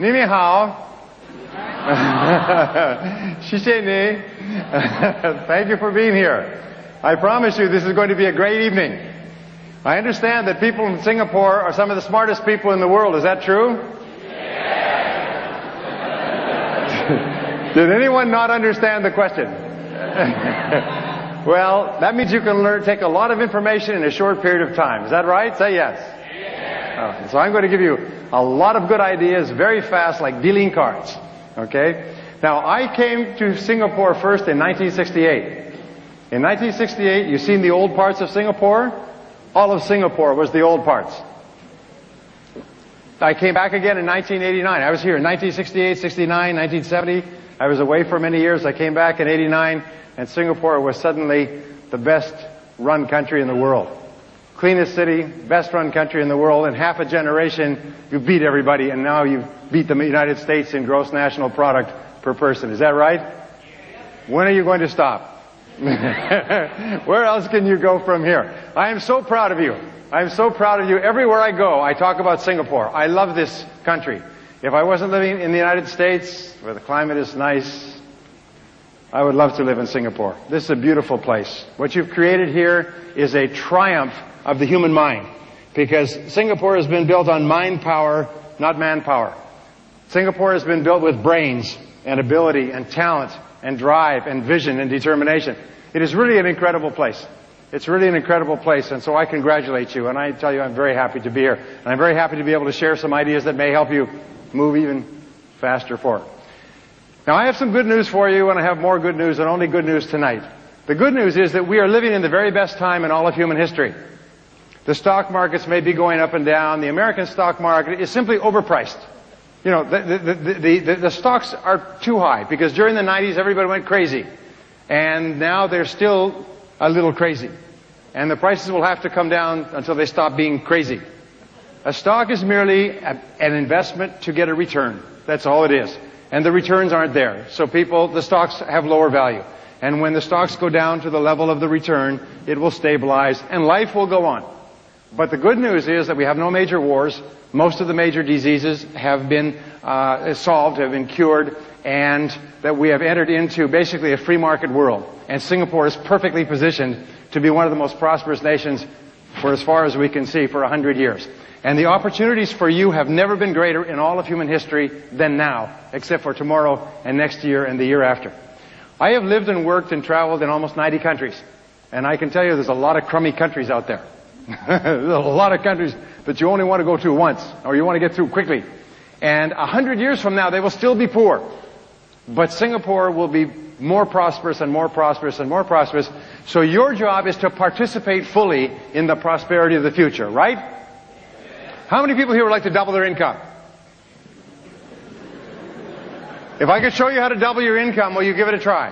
你们好. Thank you for being here. I promise you this is going to be a great evening. I understand that people in Singapore are some of the smartest people in the world. Is that true? Did anyone not understand the question? Well, that means you can take a lot of information in a short period of time. Is that right? Say yes. Yes. So I'm going to give you a lot of good ideas very fast, like dealing cards. Okay? Now, I came to Singapore first in 1968. In 1968, you've seen the old parts of Singapore? All of Singapore was the old parts. I came back again in 1989. I was here in 1968, 69, 1970. I was away for many years. I came back in 89, and Singapore was suddenly the best run country in the world. Cleanest city, best run country in the world. In half a generation, you beat everybody, and now you beat the United States in gross national product per person. Is that right? When are you going to stop? Where else can you go from here? I am so proud of you. I am so proud of you. Everywhere I go, I talk about Singapore. I love this country. If I wasn't living in the United States, where the climate is nice, I would love to live in Singapore. This is a beautiful place. What you've created here is a triumph of the human mind, because Singapore has been built on mind power, not manpower. Singapore has been built with brains and ability and talent and drive and vision and determination. It is really an incredible place. It's really an incredible place, and so I congratulate you, and I tell you I'm very happy to be here. And I'm very happy to be able to share some ideas that may help you move even faster forward. Now, I have some good news for you, and I have more good news, and only good news tonight. The good news is that we are living in the very best time in all of human history. The stock markets may be going up and down. The American stock market is simply overpriced. You know, the stocks are too high, because during the 90s everybody went crazy. And now they're still a little crazy. And the prices will have to come down until they stop being crazy. A stock is merely an investment to get a return. That's all it is. And the returns aren't there. So the stocks have lower value. And when the stocks go down to the level of the return, it will stabilize and life will go on. But the good news is that we have no major wars. Most of the major diseases have been solved, have been cured, and that we have entered into basically a free market world. And Singapore is perfectly positioned to be one of the most prosperous nations for as far as we can see for 100 years. And the opportunities for you have never been greater in all of human history than now, except for tomorrow and next year and the year after. I have lived and worked and traveled in almost 90 countries. And I can tell you there's a lot of crummy countries out there. There's a lot of countries that you only want to go to once, or you want to get through quickly. And 100 years from now, they will still be poor. But Singapore will be more prosperous and more prosperous and more prosperous. So your job is to participate fully in the prosperity of the future, right? How many people here would like to double their income? If I could show you how to double your income, will you give it a try?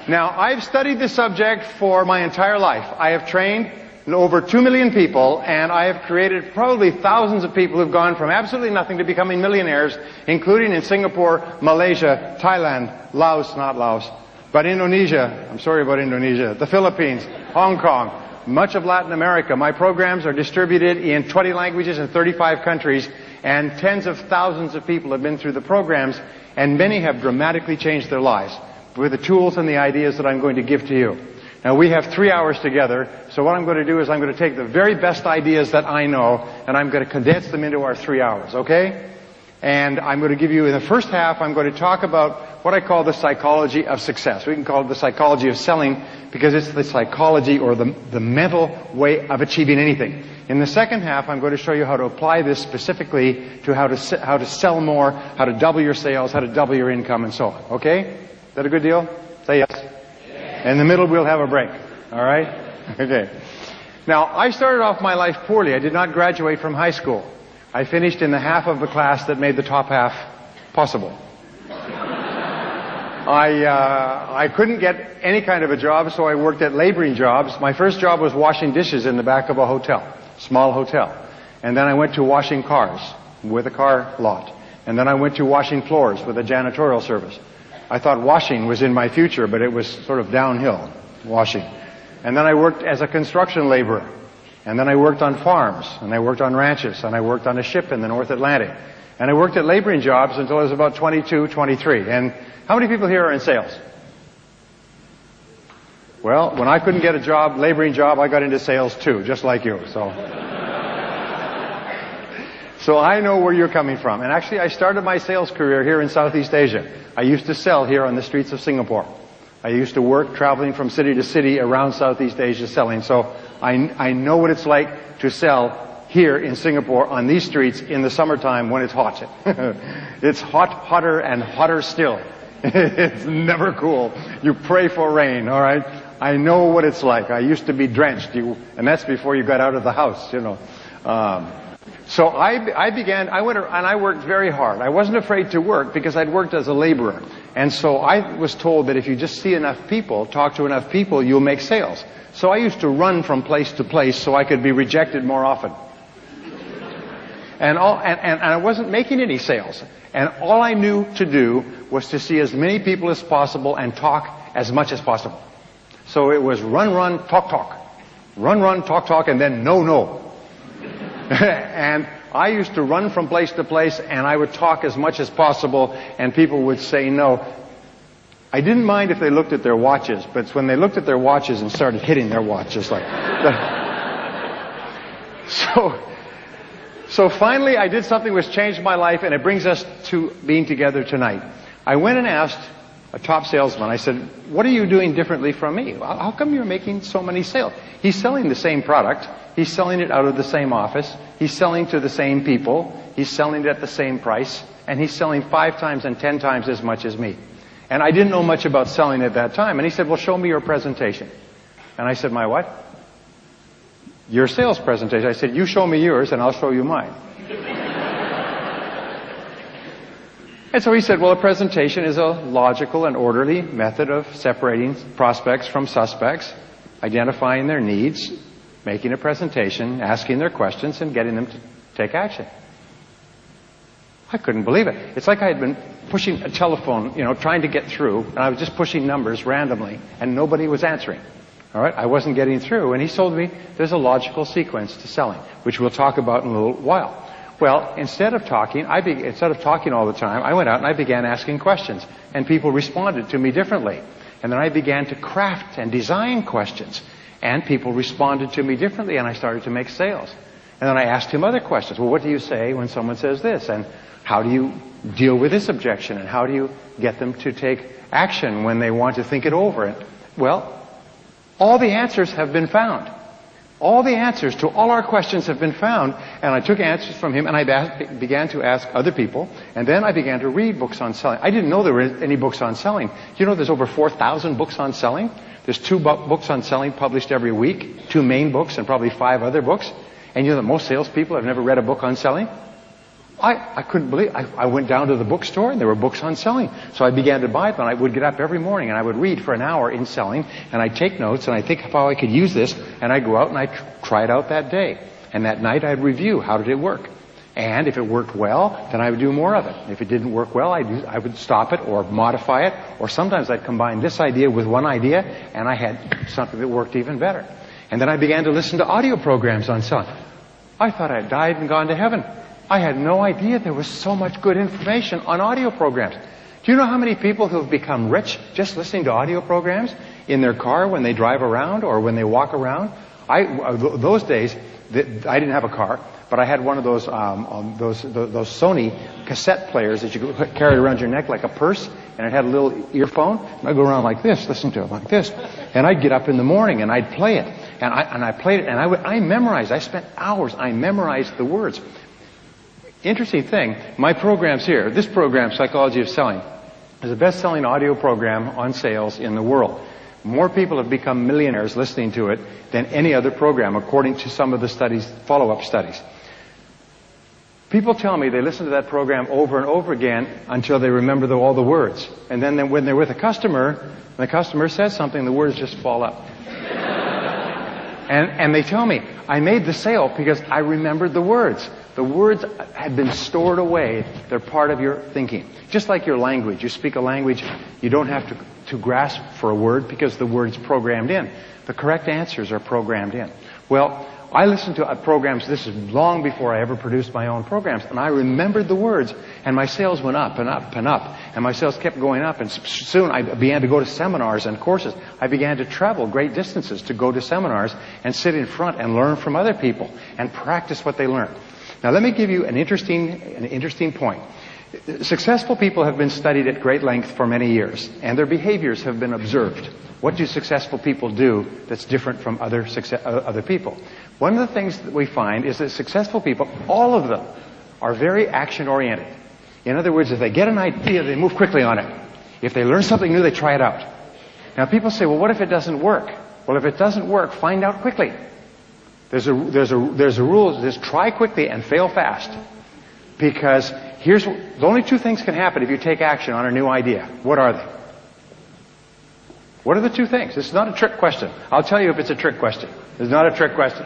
Now, I've studied this subject for my entire life. I have trained over 2 million people, and I have created probably thousands of people who've gone from absolutely nothing to becoming millionaires, including in Singapore, Malaysia, Thailand, Laos, not Laos, but Indonesia, I'm sorry about Indonesia, the Philippines, Hong Kong, much of Latin America. My programs are distributed in 20 languages in 35 countries, and tens of thousands of people have been through the programs, and many have dramatically changed their lives with the tools and the ideas that I'm going to give to you. Now, we have 3 hours together, so what I'm going to do is I'm going to take the very best ideas that I know, and I'm going to condense them into our 3 hours, okay? And I'm going to give you, in the first half, I'm going to talk about what I call the psychology of success. We can call it the psychology of selling, because it's the psychology or the mental way of achieving anything. In the second half, I'm going to show you how to apply this specifically to how to sell more, how to double your sales, how to double your income, and so on, okay? Is that a good deal? Say yes. In the middle, we'll have a break. All right? Okay. Now, I started off my life poorly. I did not graduate from high school. I finished in the half of the class that made the top half possible. I couldn't get any kind of a job, so I worked at laboring jobs. My first job was washing dishes in the back of a hotel, small hotel. And then I went to washing cars with a car lot. And then I went to washing floors with a janitorial service. I thought washing was in my future, but it was sort of downhill, washing. And then I worked as a construction laborer. And then I worked on farms, and I worked on ranches, and I worked on a ship in the North Atlantic. And I worked at laboring jobs until I was about 22, 23. And how many people here are in sales? Well, when I couldn't get a job, laboring job, I got into sales too, just like you. So I know where you're coming from. And actually, I started my sales career here in Southeast Asia. I used to sell here on the streets of Singapore. I used to work traveling from city to city around Southeast Asia selling. So I know what it's like to sell here in Singapore on these streets in the summertime when it's hot. It's hot, hotter, and hotter still. It's never cool. You pray for rain, all right? I know what it's like. I used to be drenched, and that's before you got out of the house, you know. So I went and I worked very hard. I wasn't afraid to work because I'd worked as a laborer. And so I was told that if you just see enough people, talk to enough people, you'll make sales. So I used to run from place to place so I could be rejected more often. And I wasn't making any sales. And all I knew to do was to see as many people as possible and talk as much as possible. So it was run, talk, talk. Run, talk, talk, and then no. And I used to run from place to place, and I would talk as much as possible, and people would say no. I didn't mind if they looked at their watches, but it's when they looked at their watches and started hitting their watches like So finally I did something which changed my life, and it brings us to being together tonight. I went and asked a top salesman, I said, what are you doing differently from me? How come you're making so many sales? He's selling the same product. He's selling it out of the same office. He's selling to the same people. He's selling it at the same price. And he's selling 5 times and 10 times as much as me. And I didn't know much about selling at that time. And he said, well, show me your presentation. And I said, my what? Your sales presentation. I said, you show me yours and I'll show you mine. And so he said, well, a presentation is a logical and orderly method of separating prospects from suspects, identifying their needs, making a presentation, asking their questions, and getting them to take action. I couldn't believe it. It's like I had been pushing a telephone, trying to get through, and I was just pushing numbers randomly, and nobody was answering. All right? I wasn't getting through, and he told me there's a logical sequence to selling, which we'll talk about in a little while. Well, instead of talking all the time, I went out and I began asking questions, and people responded to me differently. And then I began to craft and design questions, and people responded to me differently, and I started to make sales. And then I asked him other questions. Well, what do you say when someone says this? And how do you deal with this objection? And how do you get them to take action when they want to think it over? And, well, all the answers have been found. All the answers to all our questions have been found, and I took answers from him, and I began to ask other people, and then I began to read books on selling. I didn't know there were any books on selling. You know there's over 4,000 books on selling? There's 2 books on selling published every week, 2 main books and probably 5 other books. And you know that most salespeople have never read a book on selling? I couldn't believe it. I went down to the bookstore and there were books on selling. So I began to buy them, and I would get up every morning and I would read for an hour in selling, and I'd take notes and I'd think of how I could use this, and I'd go out and I'd try it out that day. And that night I'd review how did it work. And if it worked well, then I would do more of it. If it didn't work well, I would stop it or modify it, or sometimes I'd combine this idea with one idea and I had something that worked even better. And then I began to listen to audio programs on selling. I thought I had died and gone to heaven. I had no idea there was so much good information on audio programs. Do you know how many people who have become rich just listening to audio programs in their car when they drive around or when they walk around? Those days, I didn't have a car, but I had one of those Sony cassette players that you could carry around your neck like a purse, and it had a little earphone. And I'd go around like this, listening to it like this. And I'd get up in the morning and I'd play it. And I played it, and I memorized. I spent hours. I memorized the words. Interesting thing, my programs here, this program, Psychology of Selling, is the best-selling audio program on sales in the world. More people have become millionaires listening to it than any other program, according to some of the studies, follow-up studies. People tell me they listen to that program over and over again until they remember all the words. And then when they're with a customer, when the customer says something, the words just fall up. And they tell me, I made the sale because I remembered the words. The words had been stored away. They're part of your thinking. Just like your language. You speak a language, you don't have to grasp for a word because the word's programmed in. The correct answers are programmed in. Well, I listened to programs, this is long before I ever produced my own programs, and I remembered the words, and my sales went up and up and up, and my sales kept going up, and soon I began to go to seminars and courses. I began to travel great distances to go to seminars and sit in front and learn from other people and practice what they learned. Now let me give you an interesting point. Successful people have been studied at great length for many years, and their behaviors have been observed. What do successful people do that's different from other people? One of the things that we find is that successful people, all of them, are very action-oriented. In other words, if they get an idea, they move quickly on it. If they learn something new, they try it out. Now people say, well, what if it doesn't work? Well, if it doesn't work, find out quickly. There's a rule, there's try quickly and fail fast. Because the only two things can happen if you take action on a new idea. What are they? What are the two things? It's not a trick question. I'll tell you if it's a trick question. It's not a trick question.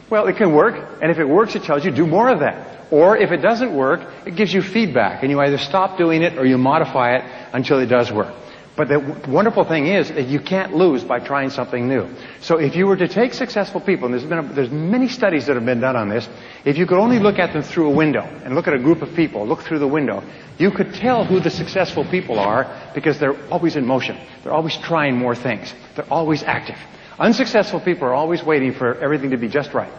Well, it can work, and if it works, it tells you do more of that. Or if it doesn't work, it gives you feedback, and you either stop doing it or you modify it until it does work. But the wonderful thing is that you can't lose by trying something new. So if you were to take successful people, and there's many studies that have been done on this, if you could only look at them through a window and look at a group of people, look through the window, you could tell who the successful people are because they're always in motion. They're always trying more things. They're always active. Unsuccessful people are always waiting for everything to be just right.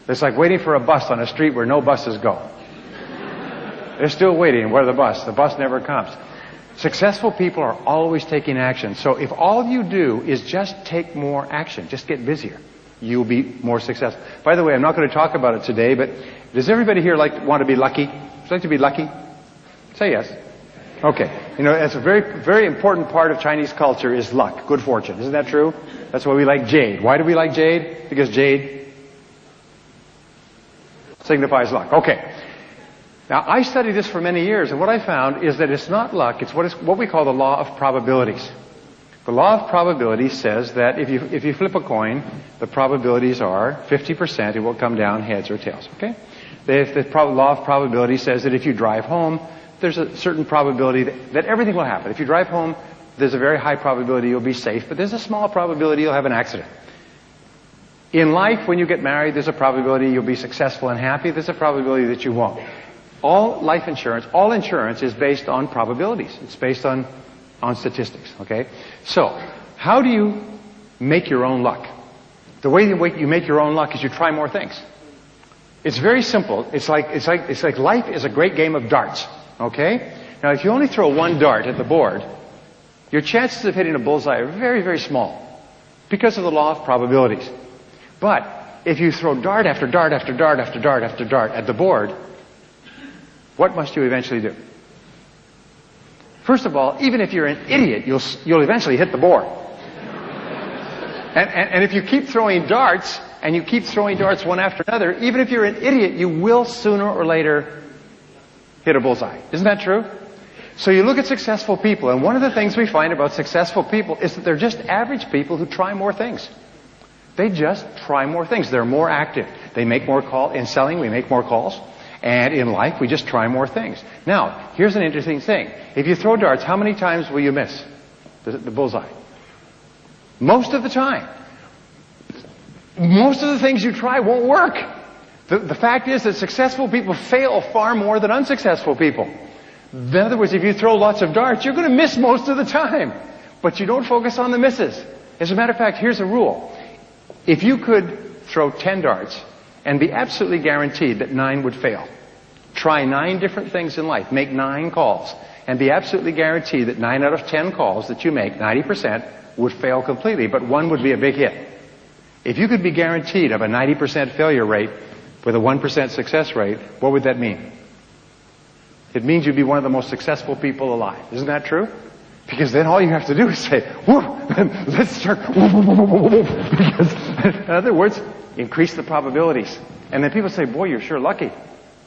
It's like waiting for a bus on a street where no buses go. They're still waiting. Where's the bus? The bus never comes. Successful people are always taking action. So if all you do is just take more action, just get busier, you'll be more successful. By the way, I'm not going to talk about it today, but does everybody here want to be lucky? Would you like to be lucky? Say yes. Okay. You know, it's a very, very important part of Chinese culture is luck, good fortune. Isn't that true? That's why we like jade. Why do we like jade? Because jade signifies luck. Okay. Now, I studied this for many years, and what I found is that it's not luck, it's what we call the law of probabilities. The law of probability says that if you flip a coin, the probabilities are 50% it will come down heads or tails, okay? The law of probability says that if you drive home, there's a certain probability that everything will happen. If you drive home, there's a very high probability you'll be safe, but there's a small probability you'll have an accident. In life, when you get married, there's a probability you'll be successful and happy. There's a probability that you won't. All life insurance, all insurance is based on probabilities. It's based on statistics, okay? So, how do you make your own luck? The way you make your own luck is you try more things. It's very simple. It's like life is a great game of darts, okay? Now, if you only throw one dart at the board, your chances of hitting a bullseye are very, very small because of the law of probabilities. But if you throw dart after dart after dart after dart after dart at the board, what must you eventually do? First of all, even if you're an idiot, you'll eventually hit the board. And if you keep throwing darts, and you keep throwing darts one after another, even if you're an idiot, you will sooner or later hit a bullseye. Isn't that true? So you look at successful people, and one of the things we find about successful people is that they're just average people who try more things. They just try more things. They're more active. They make more calls. In selling, we make more calls. And in life, we just try more things. Now, here's an interesting thing. If you throw darts, how many times will you miss the bullseye? Most of the time. Most of the things you try won't work. The fact is that successful people fail far more than unsuccessful people. In other words, if you throw lots of darts, you're going to miss most of the time. But you don't focus on the misses. As a matter of fact, here's a rule. If you could throw 10 darts and be absolutely guaranteed that 9 would fail, try 9 different things in life, make 9 calls, and be absolutely guaranteed that 9 out of 10 calls that you make, 90%, would fail completely, but 1 would be a big hit. If you could be guaranteed of a 90% failure rate with a 1% success rate, what would that mean? It means you'd be one of the most successful people alive. Isn't that true? Because then all you have to do is say, whoo, let's start, because, in other words, increase the probabilities. And then people say, boy, you're sure lucky.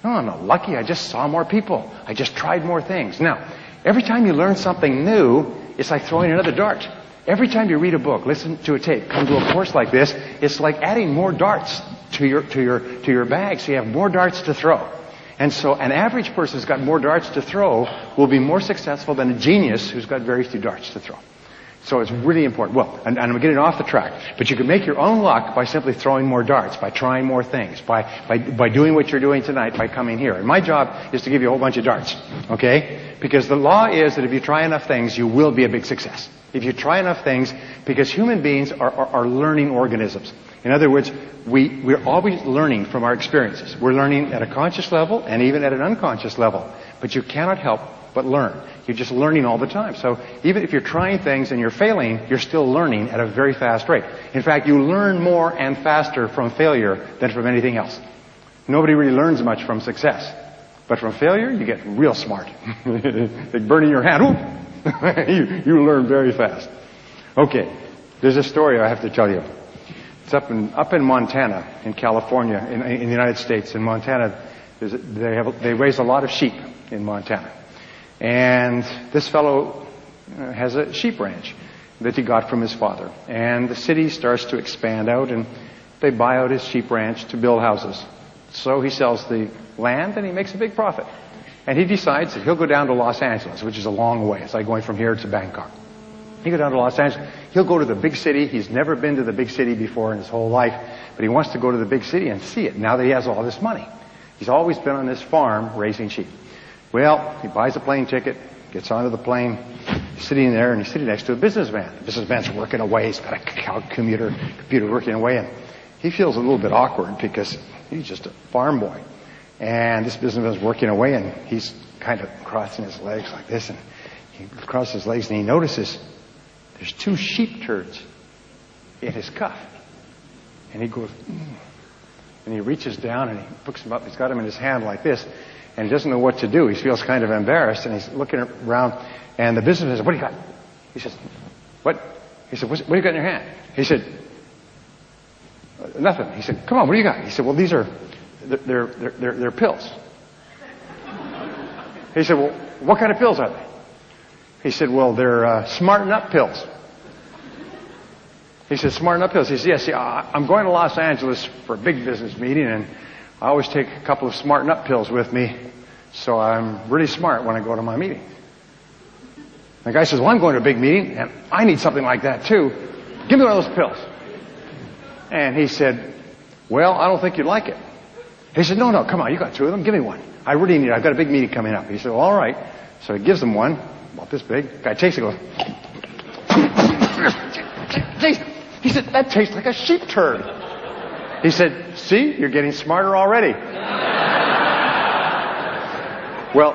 No, I'm not lucky. I just saw more people. I just tried more things. Now, every time you learn something new, it's like throwing another dart. Every time you read a book, listen to a tape, come to a course like this, it's like adding more darts to your bag, so you have more darts to throw. And so an average person who's got more darts to throw will be more successful than a genius who's got very few darts to throw. So it's really important. Well, and I'm getting off the track, but you can make your own luck by simply throwing more darts, by trying more things, by doing what you're doing tonight, by coming here. And my job is to give you a whole bunch of darts, okay? Because the law is that if you try enough things, you will be a big success. If you try enough things, because human beings are learning organisms. In other words, we're always learning from our experiences. We're learning at a conscious level and even at an unconscious level. But you cannot help but learn. You're just learning all the time. So even if you're trying things and you're failing, you're still learning at a very fast rate. In fact, you learn more and faster from failure than from anything else. Nobody really learns much from success. But from failure, you get real smart. Like burning your hand. You learn very fast. Okay, there's a story I have to tell you. It's up in Montana, in California, in the United States. In Montana, they raise a lot of sheep in Montana. And this fellow has a sheep ranch that he got from his father. And the city starts to expand out, and they buy out his sheep ranch to build houses. So he sells the land, and he makes a big profit. And he decides that he'll go down to Los Angeles, which is a long way. It's like going from here to Bangkok. He'll go down to Los Angeles. He'll go to the big city. He's never been to the big city before in his whole life, but he wants to go to the big city and see it now that he has all this money. He's always been on this farm raising sheep. Well, he buys a plane ticket, gets onto the plane, he's sitting there, and he's sitting next to a businessman. The businessman's working away. He's got a computer working away, and he feels a little bit awkward because he's just a farm boy. And this businessman's working away, and he's kind of crossing his legs like this, and he crosses his legs, and he notices there's 2 sheep turds in his cuff. And he goes, and he reaches down, and he picks them up. He's got them in his hand like this. And he doesn't know what to do. He feels kind of embarrassed, and he's looking around, and the businessman says, "What do you got?" He says, "What?" He said, "What do you got in your hand?" He said, "Nothing." He said, "Come on, what do you got?" He said, "Well, they're pills." He said, "Well, what kind of pills are they?" He said, "Well, they're smarten up pills." He said, "Smarten up pills." He said, "Yes, I'm going to Los Angeles for a big business meeting, and I always take a couple of smarten up pills with me, so I'm really smart when I go to my meeting." The guy says, "Well, I'm going to a big meeting, and I need something like that too. Give me one of those pills." And he said, "Well, I don't think you'd like it." He said, No, come on, you got 2 of them. Give me one. I really need it. I've got a big meeting coming up." He said, "Well, all right." So he gives him one, about this big. The guy takes it and goes, he said, "That tastes like a sheep turd." He said, "See, you're getting smarter already." Well,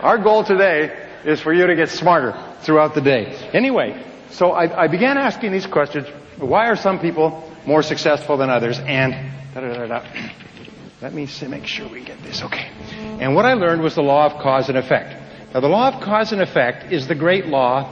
our goal today is for you to get smarter throughout the day. Anyway, so I began asking these questions. Why are some people more successful than others? And let me make sure we get this okay. And what I learned was the law of cause and effect. Now, the law of cause and effect is the great law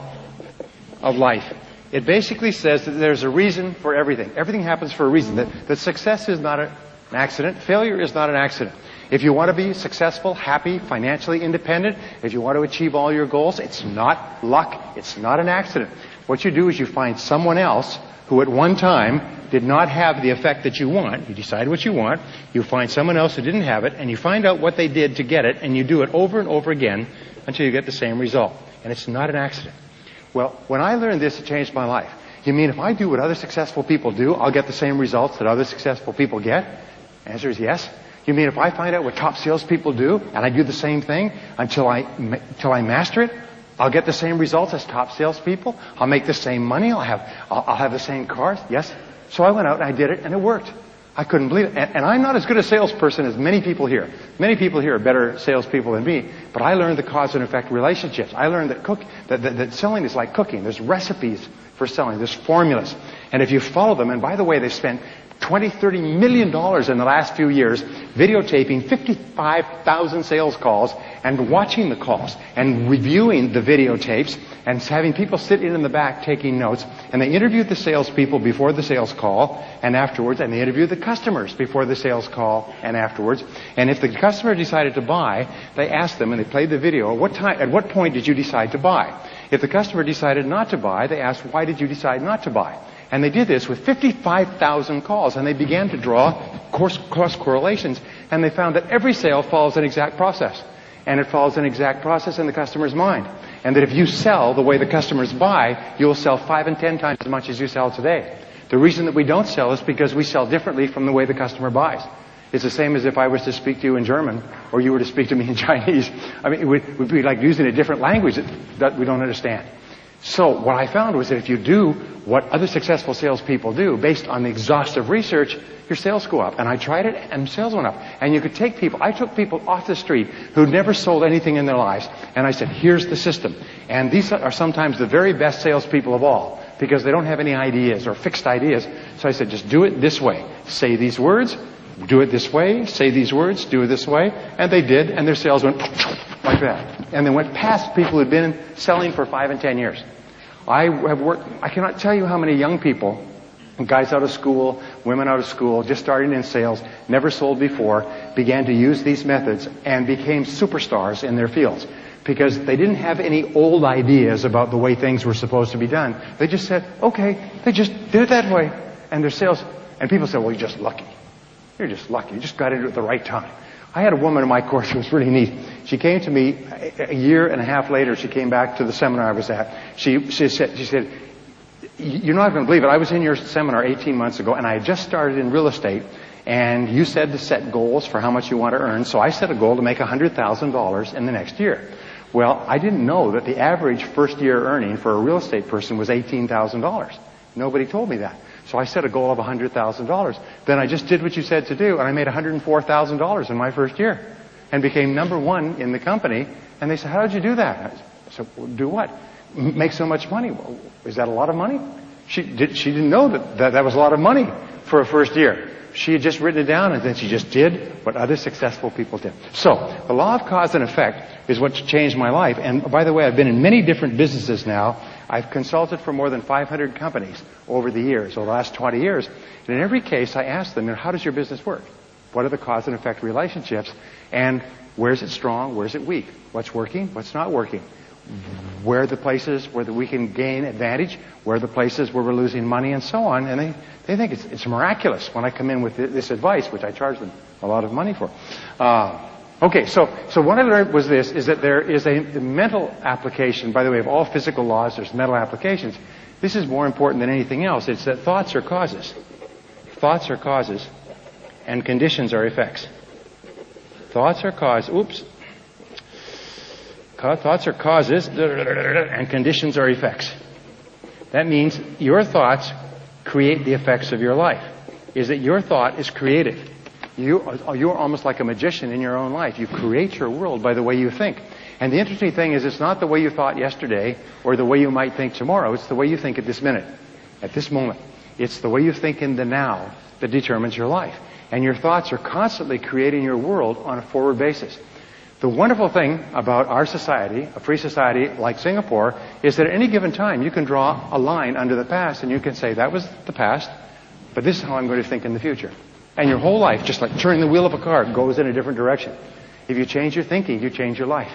of life. It basically says that there's a reason for everything. Everything happens for a reason. That success is not an accident. Failure is not an accident. If you want to be successful, happy, financially independent, if you want to achieve all your goals, it's not luck. It's not an accident. What you do is you find someone else who at one time did not have the effect that you want. You decide what you want. You find someone else who didn't have it, and you find out what they did to get it, and you do it over and over again until you get the same result. And it's not an accident. Well, when I learned this, it changed my life. You mean if I do what other successful people do, I'll get the same results that other successful people get? The answer is yes. You mean if I find out what top salespeople do, and I do the same thing until I master it, I'll get the same results as top salespeople? I'll make the same money? I'll have the same cars? Yes. So I went out and I did it, and it worked. I couldn't believe it. And I'm not as good a salesperson as many people here. Many people here are better salespeople than me. But I learned the cause and effect relationships. I learned that selling is like cooking. There's recipes for selling. There's formulas. And if you follow them, and by the way, they spent $20-30 million in the last few years videotaping 55,000 sales calls and watching the calls and reviewing the videotapes and having people sit in the back taking notes. And they interviewed the salespeople before the sales call and afterwards, and they interviewed the customers before the sales call and afterwards. And if the customer decided to buy, they asked them, and they played the video, at what point did you decide to buy? If the customer decided not to buy, they asked, why did you decide not to buy? And they did this with 55,000 calls, and they began to draw cross correlations, and they found that every sale follows an exact process. And it follows an exact process in the customer's mind. and that if you sell the way the customers buy, you'll sell 5 and 10 times as much as you sell today. The reason that we don't sell is because we sell differently from the way the customer buys. It's the same as if I was to speak to you in German, or you were to speak to me in Chinese. I mean, it would be like using a different language that we don't understand. So what I found was that if you do what other successful salespeople do, based on the exhaustive research, your sales go up. And I tried it, and sales went up. And you could take people, I took people off the street who'd never sold anything in their lives, and I said, here's the system. And these are sometimes the very best salespeople of all, because they don't have any ideas or fixed ideas. So I said, just do it this way. Say these words, do it this way, say these words, do it this way. And they did, and their sales went like that. And they went past people who'd been selling for 5 and 10 years. I cannot tell you how many young people, guys out of school, women out of school, just starting in sales, never sold before, began to use these methods and became superstars in their fields. Because they didn't have any old ideas about the way things were supposed to be done. They just said, okay, they just did it that way. And their sales, and people said, well, you're just lucky. You're just lucky. You just got into it at the right time. I had a woman in my course who was really neat. She came to me a year and a half later. She came back to the seminar I was at. She said, you're not going to believe it. I was in your seminar 18 months ago, and I had just started in real estate, and you said to set goals for how much you want to earn. So I set a goal to make $100,000 in the next year. Well, I didn't know that the average first-year earning for a real estate person was $18,000. Nobody told me that. So I set a goal of $100,000. Then I just did what you said to do, and I made $104,000 in my first year and became number one in the company. And they said, how did you do that? I said, well, do what? Make so much money. Well, is that a lot of money? She didn't know that was a lot of money for a first year. She had just written it down, and then she just did what other successful people did. So the law of cause and effect is what changed my life. And by the way, I've been in many different businesses now. I've consulted for more than 500 companies over the years, over the last 20 years. And in every case, I ask them, how does your business work? What are the cause and effect relationships? And where's it strong? Where's it weak? What's working? What's not working? Where are the places where we can gain advantage? Where are the places where we're losing money, and so on? And they think it's miraculous when I come in with this advice, which I charge them a lot of money for. Okay, so what I learned was this, is that there is a mental application. By the way, of all physical laws, there's mental applications. This is more important than anything else. It's that thoughts are causes. Thoughts are causes, and conditions are effects. Thoughts are causes, thoughts are causes, and conditions are effects. That means your thoughts create the effects of your life. Is that your thought is creative. You're almost like a magician in your own life. You create your world by the way you think. And the interesting thing is, it's not the way you thought yesterday or the way you might think tomorrow. It's the way you think at this minute, at this moment. It's the way you think in the now that determines your life. And your thoughts are constantly creating your world on a forward basis. The wonderful thing about our society, a free society like Singapore, is that at any given time you can draw a line under the past and you can say, that was the past, but this is how I'm going to think in the future. And your whole life, just like turning the wheel of a car, goes in a different direction. If you change your thinking, you change your life.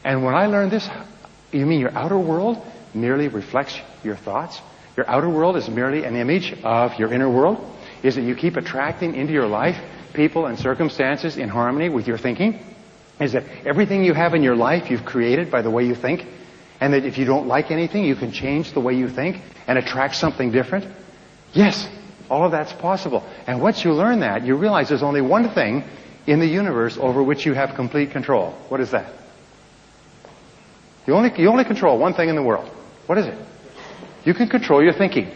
And when I learned this, you mean your outer world merely reflects your thoughts? Your outer world is merely an image of your inner world? Is that you keep attracting into your life people and circumstances in harmony with your thinking? Is that everything you have in your life you've created by the way you think? And that if you don't like anything, you can change the way you think and attract something different? Yes. All of that's possible. And once you learn that, you realize there's only one thing in the universe over which you have complete control. What is that? You only control one thing in the world. What is it? You can control your thinking.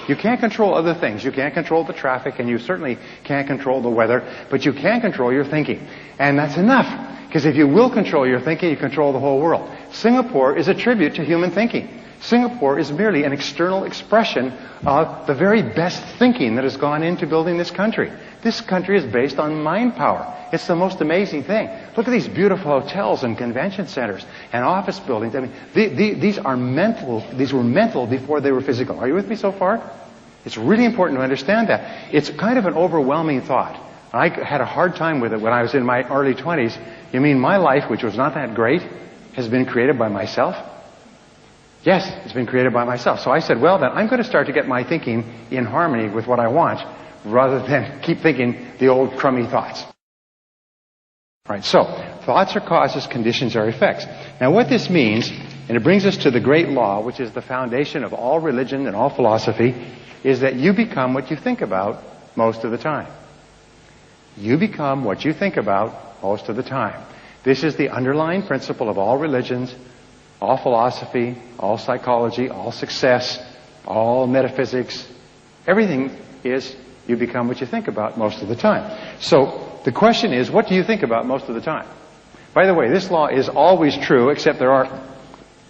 You can't control other things. You can't control the traffic, and you certainly can't control the weather, but you can control your thinking. And that's enough. Because if you will control your thinking, you control the whole world. Singapore is a tribute to human thinking. Singapore is merely an external expression of the very best thinking that has gone into building this country. This country is based on mind power. It's the most amazing thing. Look at these beautiful hotels and convention centers and office buildings. I mean, these are mental. These were mental before they were physical. Are you with me so far? It's really important to understand that. It's kind of an overwhelming thought. I had a hard time with it when I was in my early 20s. You mean my life, which was not that great, has been created by myself? Yes, it's been created by myself. So I said, well, then I'm going to start to get my thinking in harmony with what I want, rather than keep thinking the old crummy thoughts. All right, so thoughts are causes, conditions are effects. Now what this means And it brings us to the great law, which is the foundation of all religion and all philosophy, is that you become what you think about most of the time. You become what you think about most of the time. This is the underlying principle of all religions, all philosophy, all psychology, all success, all metaphysics. Everything is you become what you think about most of the time. So the question is, what do you think about most of the time? By the way, this law is always true, except there are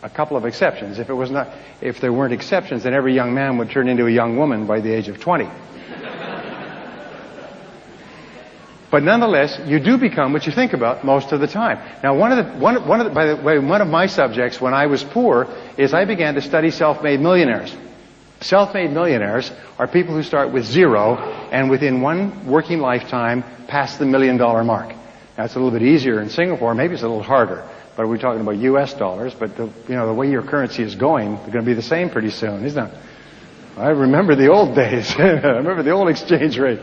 a couple of exceptions. If there weren't exceptions, then every young man would turn into a young woman by the age of 20. But nonetheless, you do become what you think about most of the time. Now, by the way, one of my subjects when I was poor is I began to study self-made millionaires. Self-made millionaires are people who start with zero and within one working lifetime pass the $1 million mark. Now, it's a little bit easier in Singapore. Maybe it's a little harder. But we're talking about U.S. dollars. But the way your currency is going, they're going to be the same pretty soon, isn't it? I remember the old days. I remember the old exchange rate.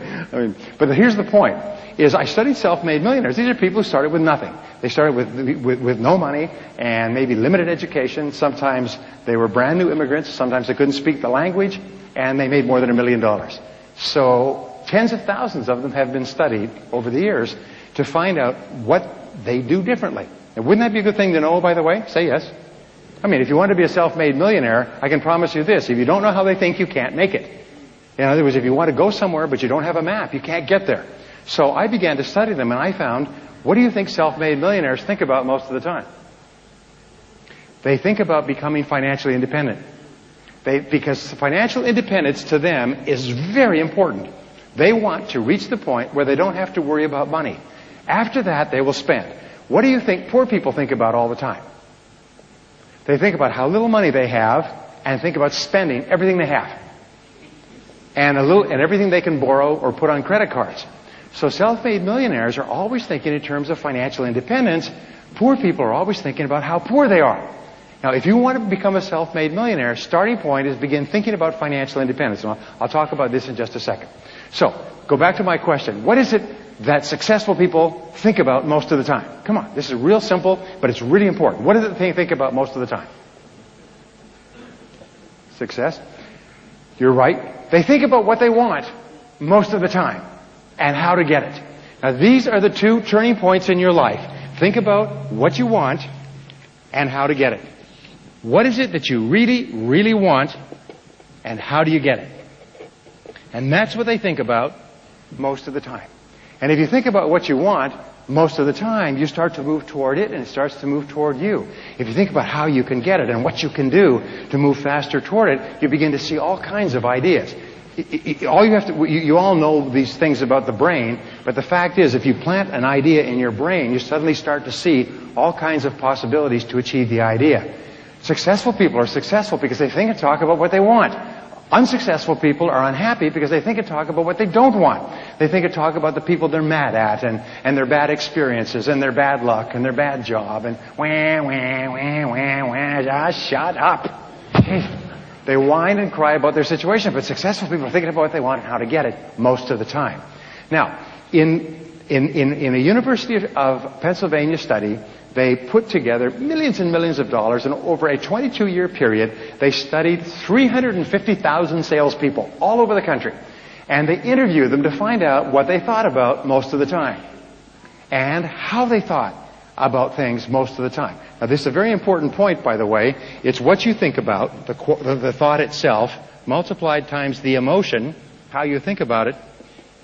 But here's the point. Is I studied self-made millionaires. These are people who started with nothing. They started with no money and maybe limited education. Sometimes they were brand new immigrants. Sometimes they couldn't speak the language, and they made more than $1 million. So tens of thousands of them have been studied over the years to find out what they do differently. And wouldn't that be a good thing to know, by the way? Say yes. I mean, if you want to be a self-made millionaire, I can promise you this. If you don't know how they think, you can't make it. In other words, if you want to go somewhere but you don't have a map, you can't get there. So I began to study them, and I found, what do you think self-made millionaires think about most of the time? They think about becoming financially independent. Because financial independence to them is very important. They want to reach the point where they don't have to worry about money. After that, they will spend. What do you think poor people think about all the time? They think about how little money they have and think about spending everything they have. And everything they can borrow or put on credit cards. So self-made millionaires are always thinking in terms of financial independence. Poor people are always thinking about how poor they are. Now, if you want to become a self-made millionaire, starting point is begin thinking about financial independence. And I'll talk about this in just a second. So, go back to my question. What is it that successful people think about most of the time? Come on, this is real simple, but it's really important. What is it they think about most of the time? Success. You're right. They think about what they want most of the time and how to get it. Now, these are the two turning points in your life. Think about what you want and how to get it. What is it that you really, really want, and how do you get it? And that's what they think about most of the time. And if you think about what you want most of the time, you start to move toward it, and it starts to move toward you. If you think about how you can get it and what you can do to move faster toward it, you begin to see all kinds of ideas. You all know these things about the brain, but the fact is, if you plant an idea in your brain, you suddenly start to see all kinds of possibilities to achieve the idea. Successful people are successful because they think and talk about what they want. Unsuccessful people are unhappy because they think and talk about what they don't want. They think and talk about the people they're mad at and their bad experiences and their bad luck and their bad job and just shut up. They whine and cry about their situation, but successful people are thinking about what they want and how to get it most of the time. Now, in a University of Pennsylvania study, they put together millions and millions of dollars, and over a 22-year period, they studied 350,000 salespeople all over the country. And they interviewed them to find out what they thought about most of the time and how they thought about things most of the time. Now, this is a very important point, by the way. It's what you think about, the thought itself, multiplied times the emotion, how you think about it,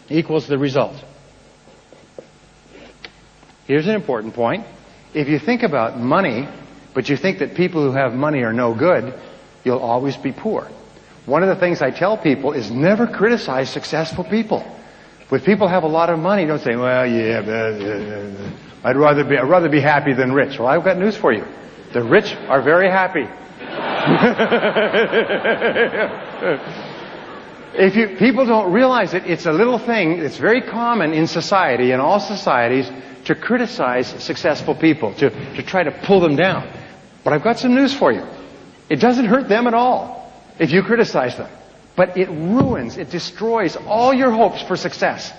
equals the result. Here's an important point. If you think about money, but you think that people who have money are no good, you'll always be poor. One of the things I tell people is never criticize successful people. When people have a lot of money, don't say, well, yeah, I'd rather be happy than rich. Well, I've got news for you. The rich are very happy. People don't realize it, it's a little thing. It's very common in society, in all societies, to criticize successful people, to try to pull them down. But I've got some news for you. It doesn't hurt them at all if you criticize them. But it ruins, it destroys all your hopes for success.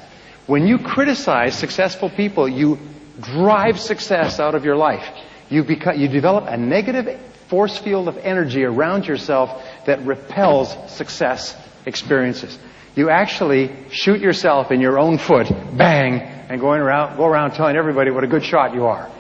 When you criticize successful people, you drive success out of your life. You develop a negative force field of energy around yourself that repels success experiences. You actually shoot yourself in your own foot, bang, and go around telling everybody what a good shot you are.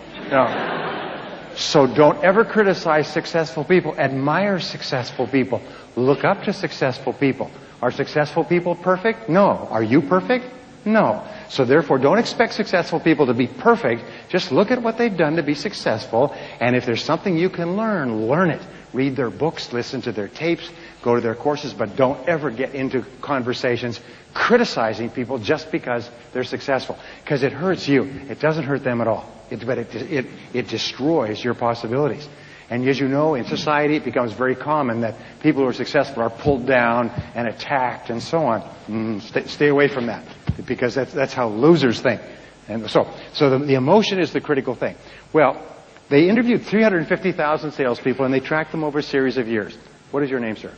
So don't ever criticize successful people. Admire successful people. Look up to successful people. Are successful people perfect? No. Are you perfect? No. So therefore, don't expect successful people to be perfect. Just look at what they've done to be successful, and if there's something you can learn it. Read their books, listen to their tapes, go to their courses, but don't ever get into conversations criticizing people just because they're successful. Because it hurts you. It doesn't hurt them at all. But it destroys your possibilities. And as you know, in society, it becomes very common that people who are successful are pulled down and attacked and so on. Stay away from that, because that's how losers think. And so the emotion is the critical thing. Well, they interviewed 350,000 salespeople, and they tracked them over a series of years. What is your name, sir?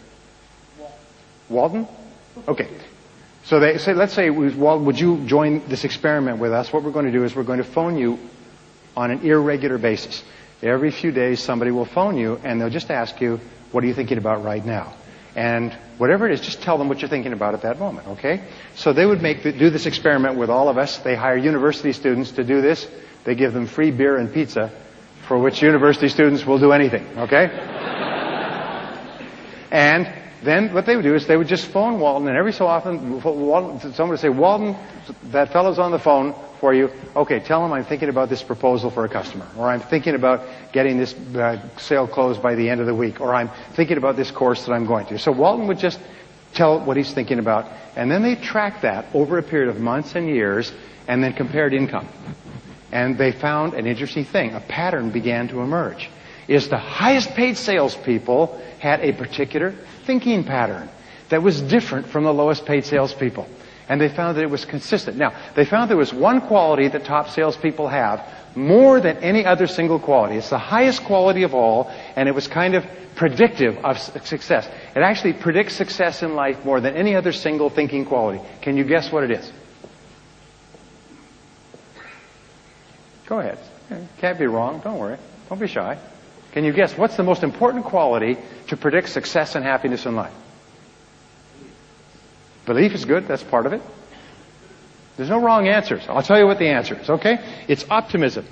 Walden? Okay. So they say, let's say, Walden, would you join this experiment with us? What we're going to do is we're going to phone you on an irregular basis. Every few days, somebody will phone you, and they'll just ask you, what are you thinking about right now? And whatever it is, just tell them what you're thinking about at that moment, okay? So they would do this experiment with all of us. They hire university students to do this. They give them free beer and pizza, for which university students will do anything, okay? And then what they would do is they would just phone Walden, and every so often, someone would say, Walden, that fellow's on the phone for you. Okay, tell him I'm thinking about this proposal for a customer, or I'm thinking about getting this sale closed by the end of the week, or I'm thinking about this course that I'm going to. So Walden would just tell what he's thinking about, and then they tracked that over a period of months and years, and then compared income. And they found an interesting thing. A pattern began to emerge. Is the highest paid salespeople had a particular thinking pattern that was different from the lowest paid salespeople. And they found that it was consistent. Now, they found there was one quality that top salespeople have more than any other single quality. It's the highest quality of all, and it was kind of predictive of success. It actually predicts success in life more than any other single thinking quality. Can you guess what it is? Go ahead. Can't be wrong. Don't worry. Don't be shy. Can you guess what's the most important quality to predict success and happiness in life? Belief is good. That's part of it. There's no wrong answers. I'll tell you what the answer is, okay? It's optimism.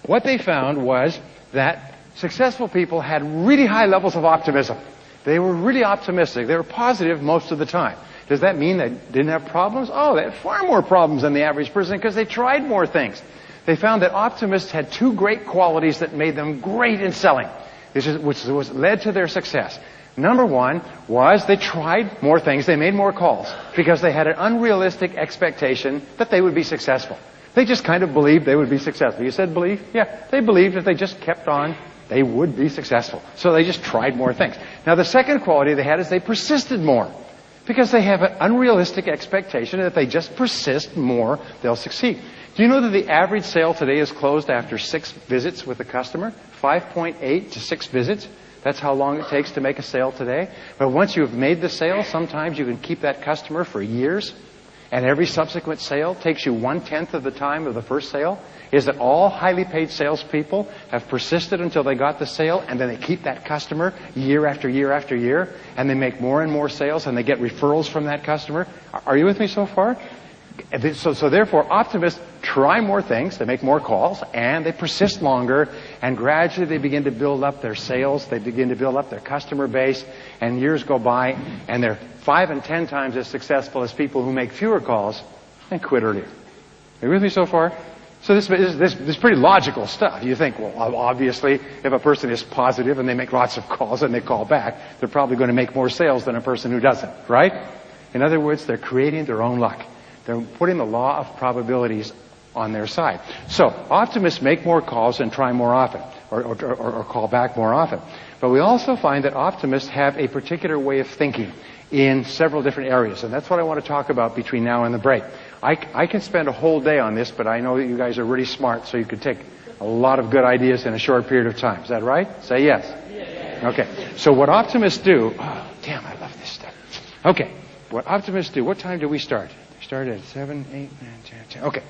What they found was that successful people had really high levels of optimism. They were really optimistic. They were positive most of the time. Does that mean they didn't have problems? Oh, they had far more problems than the average person because they tried more things. They found that optimists had two great qualities that made them great in selling, which led to their success. Number one was they tried more things. They made more calls because they had an unrealistic expectation that they would be successful. They just kind of believed they would be successful. You said believe? Yeah, they believed if they just kept on, they would be successful. So they just tried more things. Now, the second quality they had is they persisted more. Because they have an unrealistic expectation that if they just persist more, they'll succeed. Do you know that the average sale today is closed after 6 visits with a customer? 5.8 to 6 visits. That's how long it takes to make a sale today. But once you've made the sale, sometimes you can keep that customer for years. And every subsequent sale takes you 1/10 of the time of the first sale. Is that all highly paid salespeople have persisted until they got the sale, and then they keep that customer year after year after year, and they make more and more sales, and they get referrals from that customer? Are you with me so far? So therefore, optimists try more things, they make more calls, and they persist longer, and gradually they begin to build up their sales, they begin to build up their customer base, and years go by, and they're 5 and 10 times as successful as people who make fewer calls and quit earlier. Are you with me so far? So this is pretty logical stuff. You think, well, obviously, if a person is positive and they make lots of calls and they call back, they're probably going to make more sales than a person who doesn't, right? In other words, they're creating their own luck. They're putting the law of probabilities on their side. So optimists make more calls and try more often, or call back more often. But we also find that optimists have a particular way of thinking in several different areas, and that's what I want to talk about between now and the break. I can spend a whole day on this, but I know that you guys are really smart, so you could take a lot of good ideas in a short period of time. Is that right? Say yes. Okay. So what optimists do... Oh, damn, I love this stuff. Okay. What optimists do... What time do we start? We start at 7, 8, 9, 10, 10. Okay.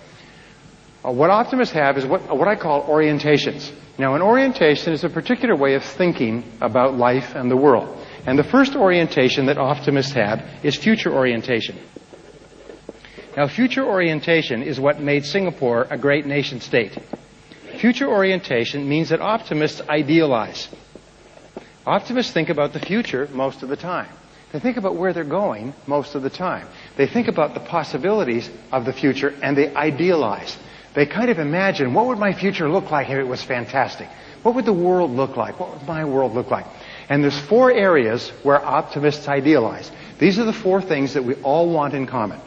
What optimists have is what I call orientations. Now, an orientation is a particular way of thinking about life and the world. And the first orientation that optimists have is future orientation. Now, future orientation is what made Singapore a great nation state. Future orientation means that optimists idealize. Optimists think about the future most of the time. They think about where they're going most of the time. They think about the possibilities of the future, and they idealize. They kind of imagine, what would my future look like if it was fantastic? What would the world look like? What would my world look like? And there's 4 areas where optimists idealize. These are the 4 things that we all want in common.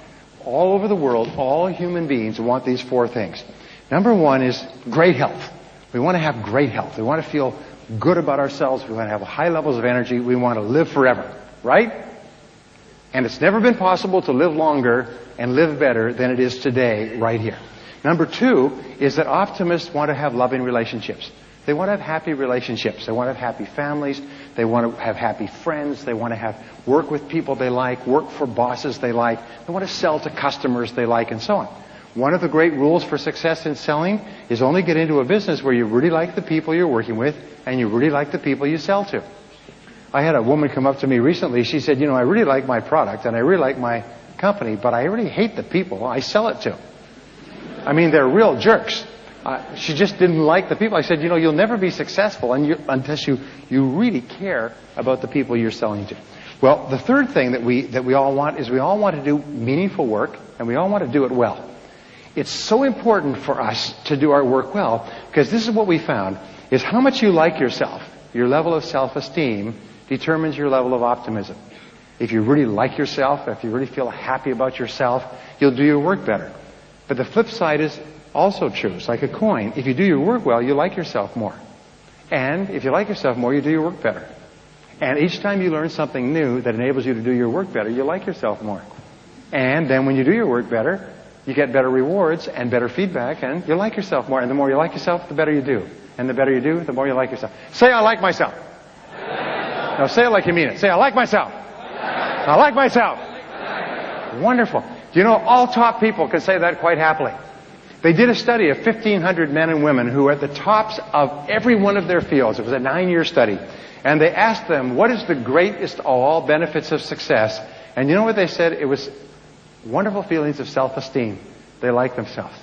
All over the world, all human beings want these 4 things. Number 1 is great health. We want to have great health. We want to feel good about ourselves. We want to have high levels of energy. We want to live forever. Right? And it's never been possible to live longer and live better than it is today, right here. Number 2 is that optimists want to have loving relationships. They want to have happy relationships. They want to have happy families. They want to have happy friends. They want to have work with people they like, work for bosses they like. They want to sell to customers they like, and so on. One of the great rules for success in selling is only get into a business where you really like the people you're working with and you really like the people you sell to. I had a woman come up to me recently. She said, I really like my product and I really like my company, but I really hate the people I sell it to. I mean, they're real jerks. She just didn't like the people. I said, you'll never be successful unless you really care about the people you're selling to. Well, the third thing that we all want is we all want to do meaningful work, and we all want to do it well. It's so important for us to do our work well, because this is what we found, is how much you like yourself, your level of self-esteem, determines your level of optimism. If you really like yourself, if you really feel happy about yourself, you'll do your work better. But the flip side is also true. It's like a coin. If you do your work well, you like yourself more. And if you like yourself more, you do your work better. And each time you learn something new that enables you to do your work better, you like yourself more. And then when you do your work better, you get better rewards and better feedback, and you like yourself more. And the more you like yourself, the better you do. And the better you do, the more you like yourself. Say, I like myself. Now say it like you mean it. Say, I like myself. I like myself. Wonderful. All top people can say that quite happily. They did a study of 1,500 men and women who were at the tops of every one of their fields. It was a 9-year study. And they asked them, what is the greatest of all benefits of success? And you know what they said? It was wonderful feelings of self-esteem. They liked themselves.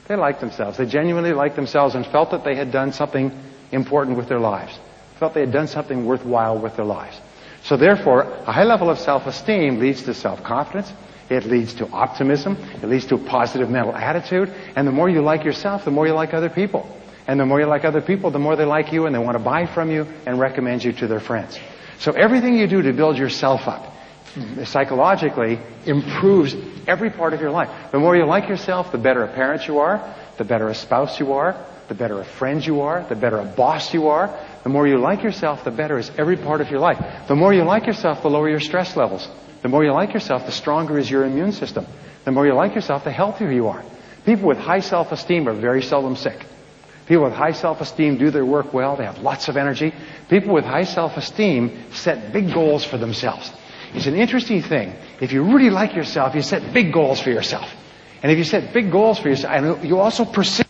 They liked themselves. They genuinely liked themselves and felt that they had done something important with their lives. Felt they had done something worthwhile with their lives. So therefore, a high level of self-esteem leads to self-confidence. It leads to optimism. It leads to a positive mental attitude. And the more you like yourself, the more you like other people. And the more you like other people, the more they like you and they want to buy from you and recommend you to their friends. So everything you do to build yourself up psychologically improves every part of your life. The more you like yourself, the better a parent you are, the better a spouse you are, the better a friend you are, the better a boss you are. The more you like yourself, the better is every part of your life. The more you like yourself, the lower your stress levels. The more you like yourself, the stronger is your immune system. The more you like yourself, the healthier you are. People with high self-esteem are very seldom sick. People with high self-esteem do their work well. They have lots of energy. People with high self-esteem set big goals for themselves. It's an interesting thing. If you really like yourself, you set big goals for yourself. And if you set big goals for yourself, and you also persist.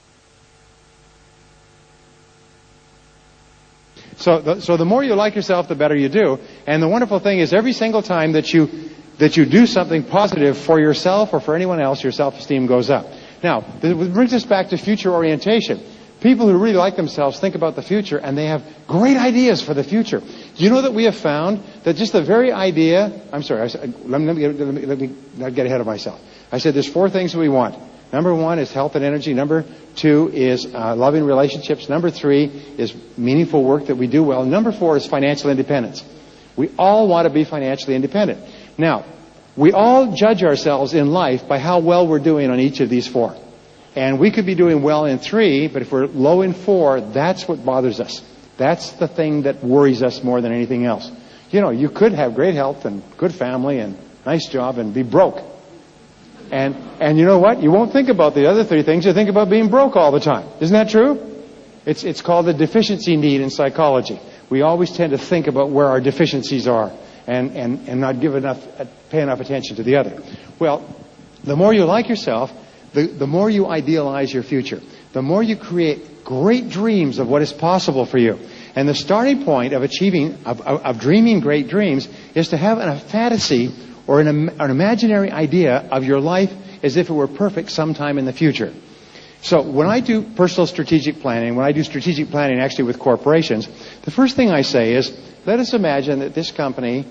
So the more you like yourself, the better you do. And the wonderful thing is every single time that you do something positive for yourself or for anyone else, your self-esteem goes up. Now, this brings us back to future orientation. People who really like themselves think about the future, and they have great ideas for the future. Do you know that we have found that just the very idea... I'm sorry, let me not get ahead of myself. I said there's 4 things we want. Number 1 is health and energy. Number 2 is loving relationships. Number 3 is meaningful work that we do well. Number 4 is financial independence. We all want to be financially independent. Now, we all judge ourselves in life by how well we're doing on each of these 4. And we could be doing well in 3, but if we're low in 4, that's what bothers us. That's the thing that worries us more than anything else. You could have great health and good family and nice job and be broke. And you know what? You won't think about the other 3 things. You think about being broke all the time. Isn't that true? It's called the deficiency need in psychology. We always tend to think about where our deficiencies are and not pay enough attention to the other. Well, the more you like yourself, the more you idealize your future, the more you create great dreams of what is possible for you. And the starting point of of dreaming great dreams is to have a fantasy or an imaginary idea of your life as if it were perfect sometime in the future. So when I do personal strategic planning, when I do strategic planning actually with corporations, the first thing I say is, let us imagine that this company,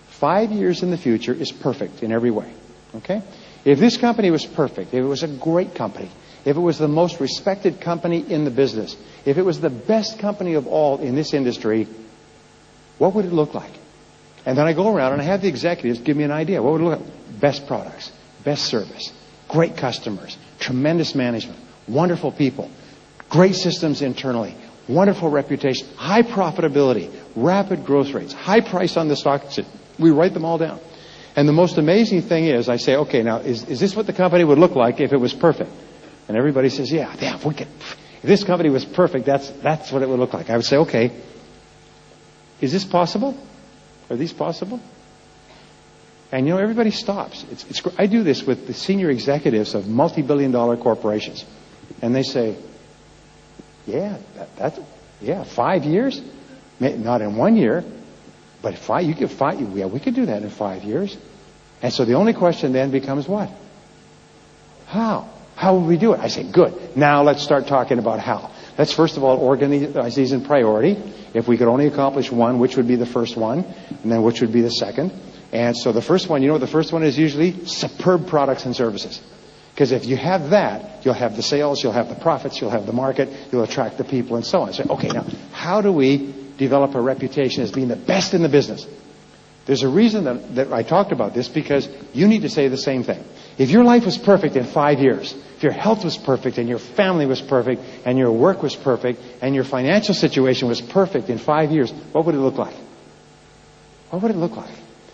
5 years in the future, is perfect in every way. Okay? If this company was perfect, if it was a great company, if it was the most respected company in the business, if it was the best company of all in this industry, what would it look like? And then I go around and I have the executives give me an idea. What would it look like? Best products, best service, great customers, tremendous management, wonderful people, great systems internally, wonderful reputation, high profitability, rapid growth rates, high price on the stock. We write them all down. And the most amazing thing is, I say, okay, now, is this what the company would look like if it was perfect? And everybody says, yeah, if this company was perfect, that's what it would look like. I would say, okay, is this possible? Are these possible? And you know, everybody stops. I do this with the senior executives of multi-billion-dollar corporations. And they say, yeah, 5 years? Not in 1 year, but we could do that in 5 years. And so the only question then becomes what? How? How will we do it? I say, good. Now let's start talking about how. Let's first of all organize these in priority. If we could only accomplish one, which would be the first one? And then which would be the second? And so the first one, you know what the first one is usually? Superb products and services. Because if you have that, you'll have the sales, you'll have the profits, you'll have the market, you'll attract the people and so on. So, okay, now, how do we develop a reputation as being the best in the business? There's a reason that I talked about this, because you need to say the same thing. If your life was perfect in 5 years, if your health was perfect and your family was perfect and your work was perfect and your financial situation was perfect in 5 years, what would it look like? What would it look like?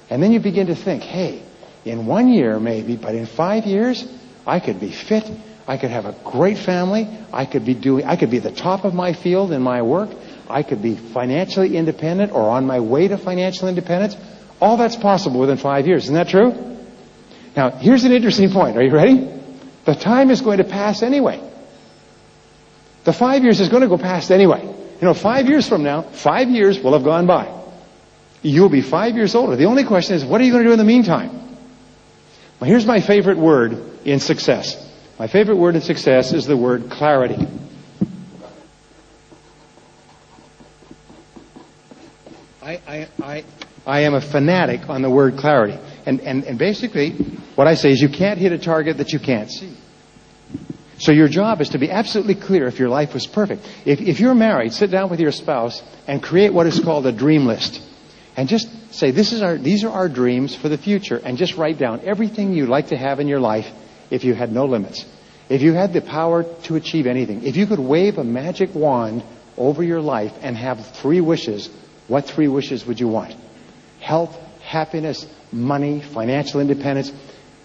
And then you begin to think, hey, in 1 year maybe, but in 5 years, I could be fit, I could have a great family, I could be the top of my field in my work, I could be financially independent or on my way to financial independence. All that's possible within 5 years. Isn't that true? Now, here's an interesting point. Are you ready? The time is going to pass anyway. The 5 years is going to go past anyway. You know, 5 years from now, 5 years will have gone by. You'll be 5 years older. The only question is, what are you going to do in the meantime? Well, here's my favorite word in success. My favorite word in success is the word clarity. I am a fanatic on the word clarity. And basically, what I say is you can't hit a target that you can't see. So your job is to be absolutely clear if your life was perfect. If you're married, sit down with your spouse and create what is called a dream list. And just say, these are our dreams for the future. And just write down everything you'd like to have in your life if you had no limits. If you had the power to achieve anything. If you could wave a magic wand over your life and have 3 wishes, what 3 wishes would you want? Health, happiness, money, financial independence.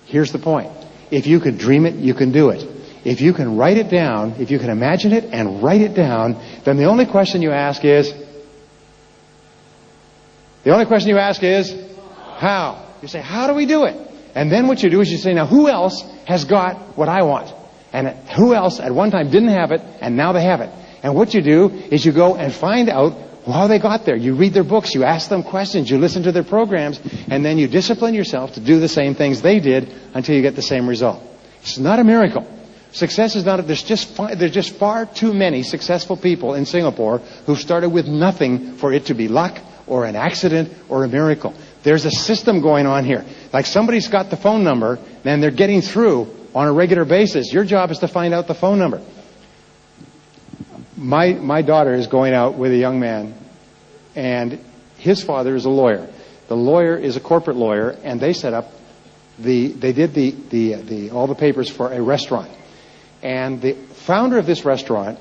Here's the point. If you could dream it, you can do it. If you can write it down, if you can imagine it and write it down, then the only question you ask is, how? You say, how do we do it? And then what you do is you say, now who else has got what I want? And who else at one time didn't have it and now they have it? And what you do is you go and find out how they got there. You read their books, you ask them questions, you listen to their programs, and then you discipline yourself to do the same things they did until you get the same result. It's not a miracle. Success is not, there's just far too many successful people in Singapore who started with nothing for it to be luck or an accident or a miracle. There's a system going on here. Like somebody's got the phone number and they're getting through on a regular basis. Your job is to find out the phone number. My daughter is going out with a young man, and his father is a lawyer. The lawyer is a corporate lawyer, and they set up they did all the papers for a restaurant. And the founder of this restaurant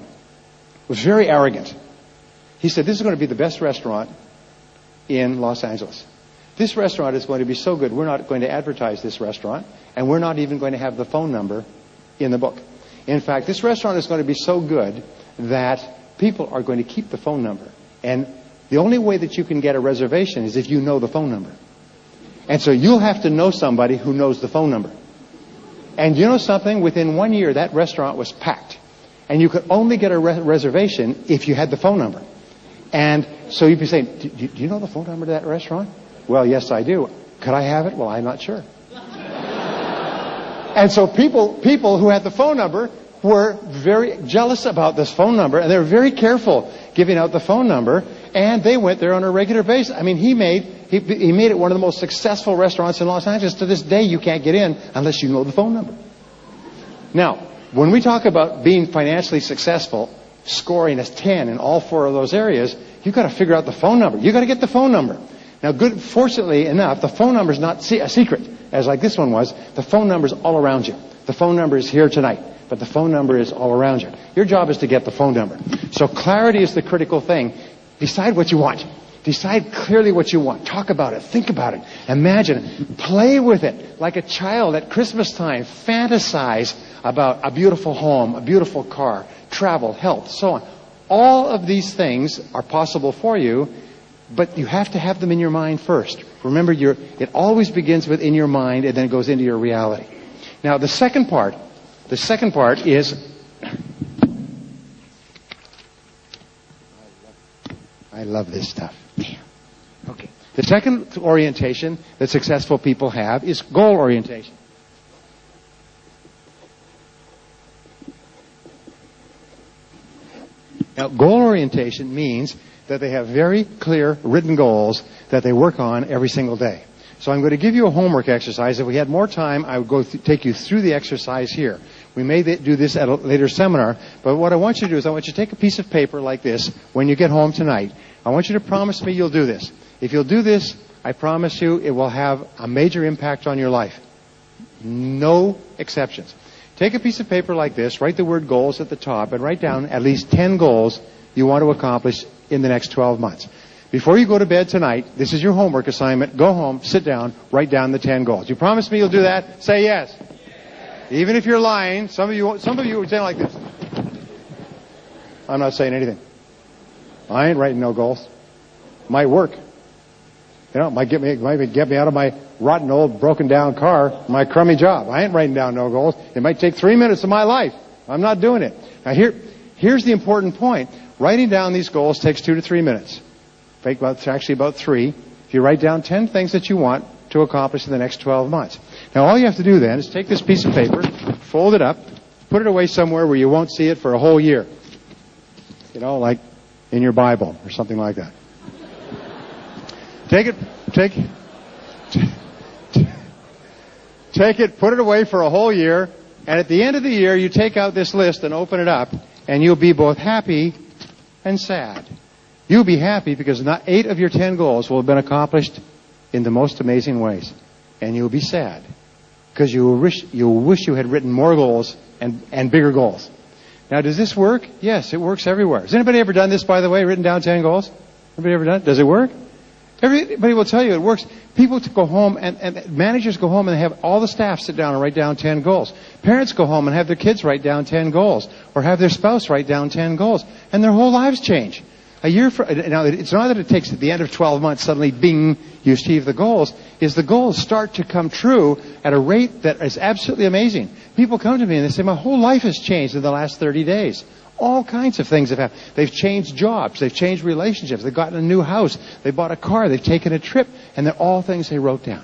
was very arrogant. He said, this is going to be the best restaurant in Los Angeles. This restaurant is going to be so good, we're not going to advertise this restaurant, and we're not even going to have the phone number in the book. In fact, this restaurant is going to be so good that people are going to keep the phone number. And the only way that you can get a reservation is if you know the phone number. And so you'll have to know somebody who knows the phone number. And you know something? Within 1 year, that restaurant was packed. And you could only get a reservation if you had the phone number. And so you'd be saying, do you know the phone number to that restaurant? Well, yes, I do. Could I have it? Well, I'm not sure. And so people who had the phone number were very jealous about this phone number, and they were very careful giving out the phone number, and they went there on a regular basis. I mean, he made it one of the most successful restaurants in Los Angeles. To this day, you can't get in unless you know the phone number. Now, when we talk about being financially successful, scoring a 10 in all 4 of those areas, you've got to figure out the phone number. You've got to get the phone number. Now, fortunately enough, the phone number is not a secret, as like this one was. The phone number is all around you. The phone number is here tonight, but the phone number is all around you. Your job is to get the phone number. So clarity is the critical thing. Decide what you want. Decide clearly what you want. Talk about it. Think about it. Imagine it. Play with it. Like a child at Christmas time. Fantasize about a beautiful home, a beautiful car, travel, health, so on. All of these things are possible for you, but you have to have them in your mind first. Remember, it always begins within your mind and then it goes into your reality. Now, the second part is... I love this stuff. Okay. The second orientation that successful people have is goal orientation. Now, goal orientation means that they have very clear written goals that they work on every single day. So I'm going to give you a homework exercise. If we had more time, I would go take you through the exercise here. We may do this at a later seminar, but what I want you to do is I want you to take a piece of paper like this when you get home tonight. I want you to promise me you'll do this. If you'll do this, I promise you it will have a major impact on your life. No exceptions. Take a piece of paper like this, write the word goals at the top, and write down at least 10 goals you want to accomplish in the next 12 months. Before you go to bed tonight, this is your homework assignment. Go home, sit down, write down the 10 goals. You promise me you'll do that? Say yes. Even if you're lying, some of you would say like this. I'm not saying anything. I ain't writing no goals. Might work. You know, it might get me out of my rotten old broken down car, my crummy job. I ain't writing down no goals. It might take 3 minutes of my life. I'm not doing it. Now here's the important point. Writing down these goals takes 2 to 3 minutes. Actually about 3. If you write down 10 things that you want to accomplish in the next 12 months. Now all you have to do then is take this piece of paper, fold it up, put it away somewhere where you won't see it for a whole year. You know, like in your Bible or something like that. Take it, put it away for a whole year, and at the end of the year you take out this list and open it up, and you'll be both happy and sad. You'll be happy because 8 of your 10 goals will have been accomplished in the most amazing ways. And you'll be sad because you'll wish you had written more goals and bigger goals. Now, does this work? Yes, it works everywhere. Has anybody ever done this, by the way, written down 10 goals? Anybody ever done it? Does it work? Everybody will tell you it works. People go home and managers go home and they have all the staff sit down and write down 10 goals. Parents go home and have their kids write down 10 goals or have their spouse write down 10 goals and their whole lives change. Now, it's not that it takes at the end of 12 months suddenly, bing, you achieve the goals. Is the goals start to come true at a rate that is absolutely amazing. People come to me and they say, my whole life has changed in the last 30 days. All kinds of things have happened. They've changed jobs. They've changed relationships. They've gotten a new house. They bought a car. They've taken a trip. And they're all things they wrote down.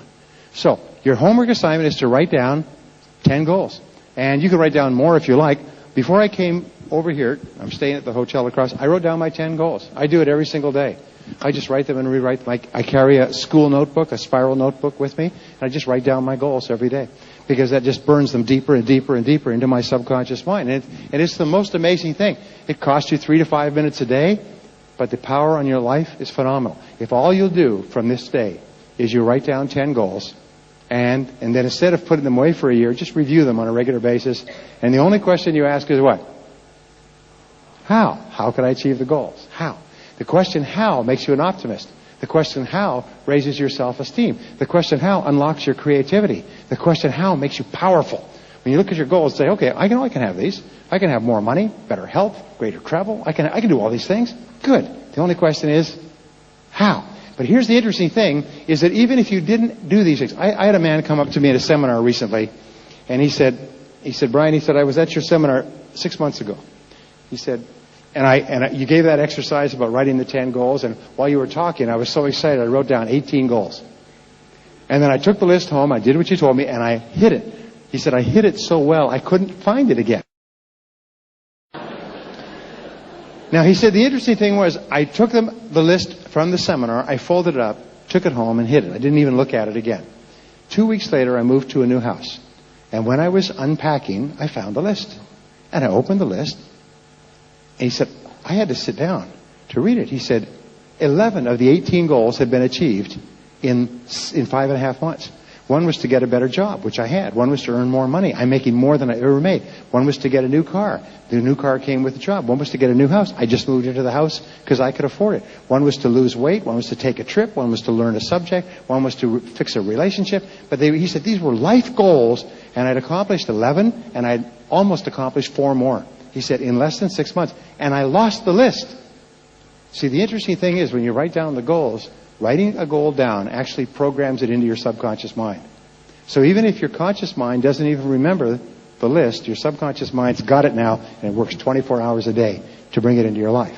So, your homework assignment is to write down 10 goals. And you can write down more if you like. Before I came over here, I'm staying at the hotel across, I wrote down my 10 goals. I do it every single day. I just write them and rewrite them. I carry a school notebook, a spiral notebook with me, and I just write down my goals every day. Because that just burns them deeper and deeper and deeper into my subconscious mind. And it's the most amazing thing. It costs you 3 to 5 minutes a day, but the power on your life is phenomenal. If all you'll do from this day is you write down 10 goals, and then instead of putting them away for a year, just review them on a regular basis. And the only question you ask is what? How? How can I achieve the goals? How? The question how makes you an optimist. The question how raises your self-esteem. The question how unlocks your creativity. The question how makes you powerful. When you look at your goals, say, okay, I can have these. I can have more money, better health, greater travel. I can do all these things. Good. The only question is how. But here's the interesting thing, is that even if you didn't do these things, I had a man come up to me at a seminar recently, And he said, Brian, he said, I was at your seminar 6 months ago. He said, you gave that exercise about writing the 10 goals, and while you were talking, I was so excited, I wrote down 18 goals. And then I took the list home, I did what you told me, and I hid it. He said, I hid it so well, I couldn't find it again. Now, he said, the interesting thing was, I took the list from the seminar, I folded it up, took it home, and hid it. I didn't even look at it again. 2 weeks later, I moved to a new house. And when I was unpacking, I found the list. And I opened the list. And he said, I had to sit down to read it. He said, 11 of the 18 goals had been achieved in 5.5 months. One was to get a better job, which I had. One was to earn more money. I'm making more than I ever made. One was to get a new car. The new car came with the job. One was to get a new house. I just moved into the house because I could afford it. One was to lose weight. One was to take a trip. One was to learn a subject. One was to fix a relationship. But he said these were life goals, and I'd accomplished 11, and I'd almost accomplished 4 more. He said, in less than 6 months. And I lost the list. See, the interesting thing is when you write down the goals, writing a goal down actually programs it into your subconscious mind. So even if your conscious mind doesn't even remember the list, your subconscious mind's got it now, and it works 24 hours a day to bring it into your life.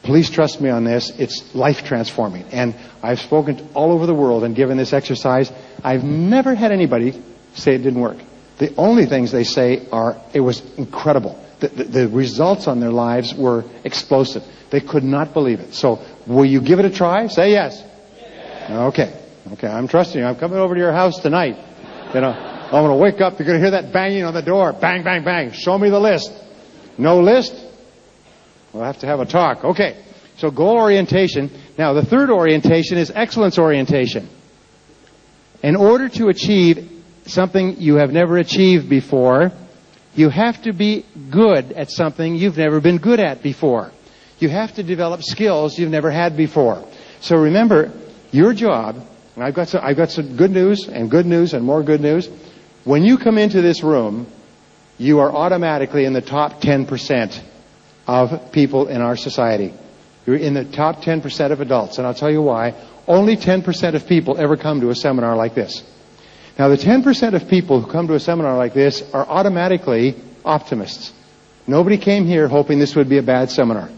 Please trust me on this. It's life transforming. And I've spoken to all over the world and given this exercise. I've never had anybody say it didn't work. The only things they say are, it was incredible. The results on their lives were explosive. They could not believe it. So, will you give it a try? Say yes. Yes. Okay, I'm trusting you. I'm coming over to your house tonight. I'm going to wake up. You're going to hear that banging on the door. Bang, bang, bang. Show me the list. No list? We'll have to have a talk. Okay, so goal orientation. Now, the third orientation is excellence orientation. In order to achieve something you have never achieved before, you have to be good at something you've never been good at before. You have to develop skills you've never had before. So remember, your job, and I've got some good news and more good news. When you come into this room, you are automatically in the top 10% of people in our society. You're in the top 10% of adults, and I'll tell you why. Only 10% of people ever come to a seminar like this. Now, the 10% of people who come to a seminar like this are automatically optimists. Nobody came here hoping this would be a bad seminar.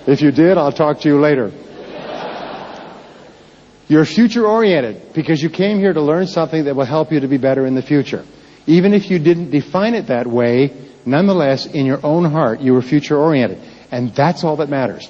If you did, I'll talk to you later. You're future-oriented because you came here to learn something that will help you to be better in the future. Even if you didn't define it that way, nonetheless, in your own heart, you were future-oriented. And that's all that matters.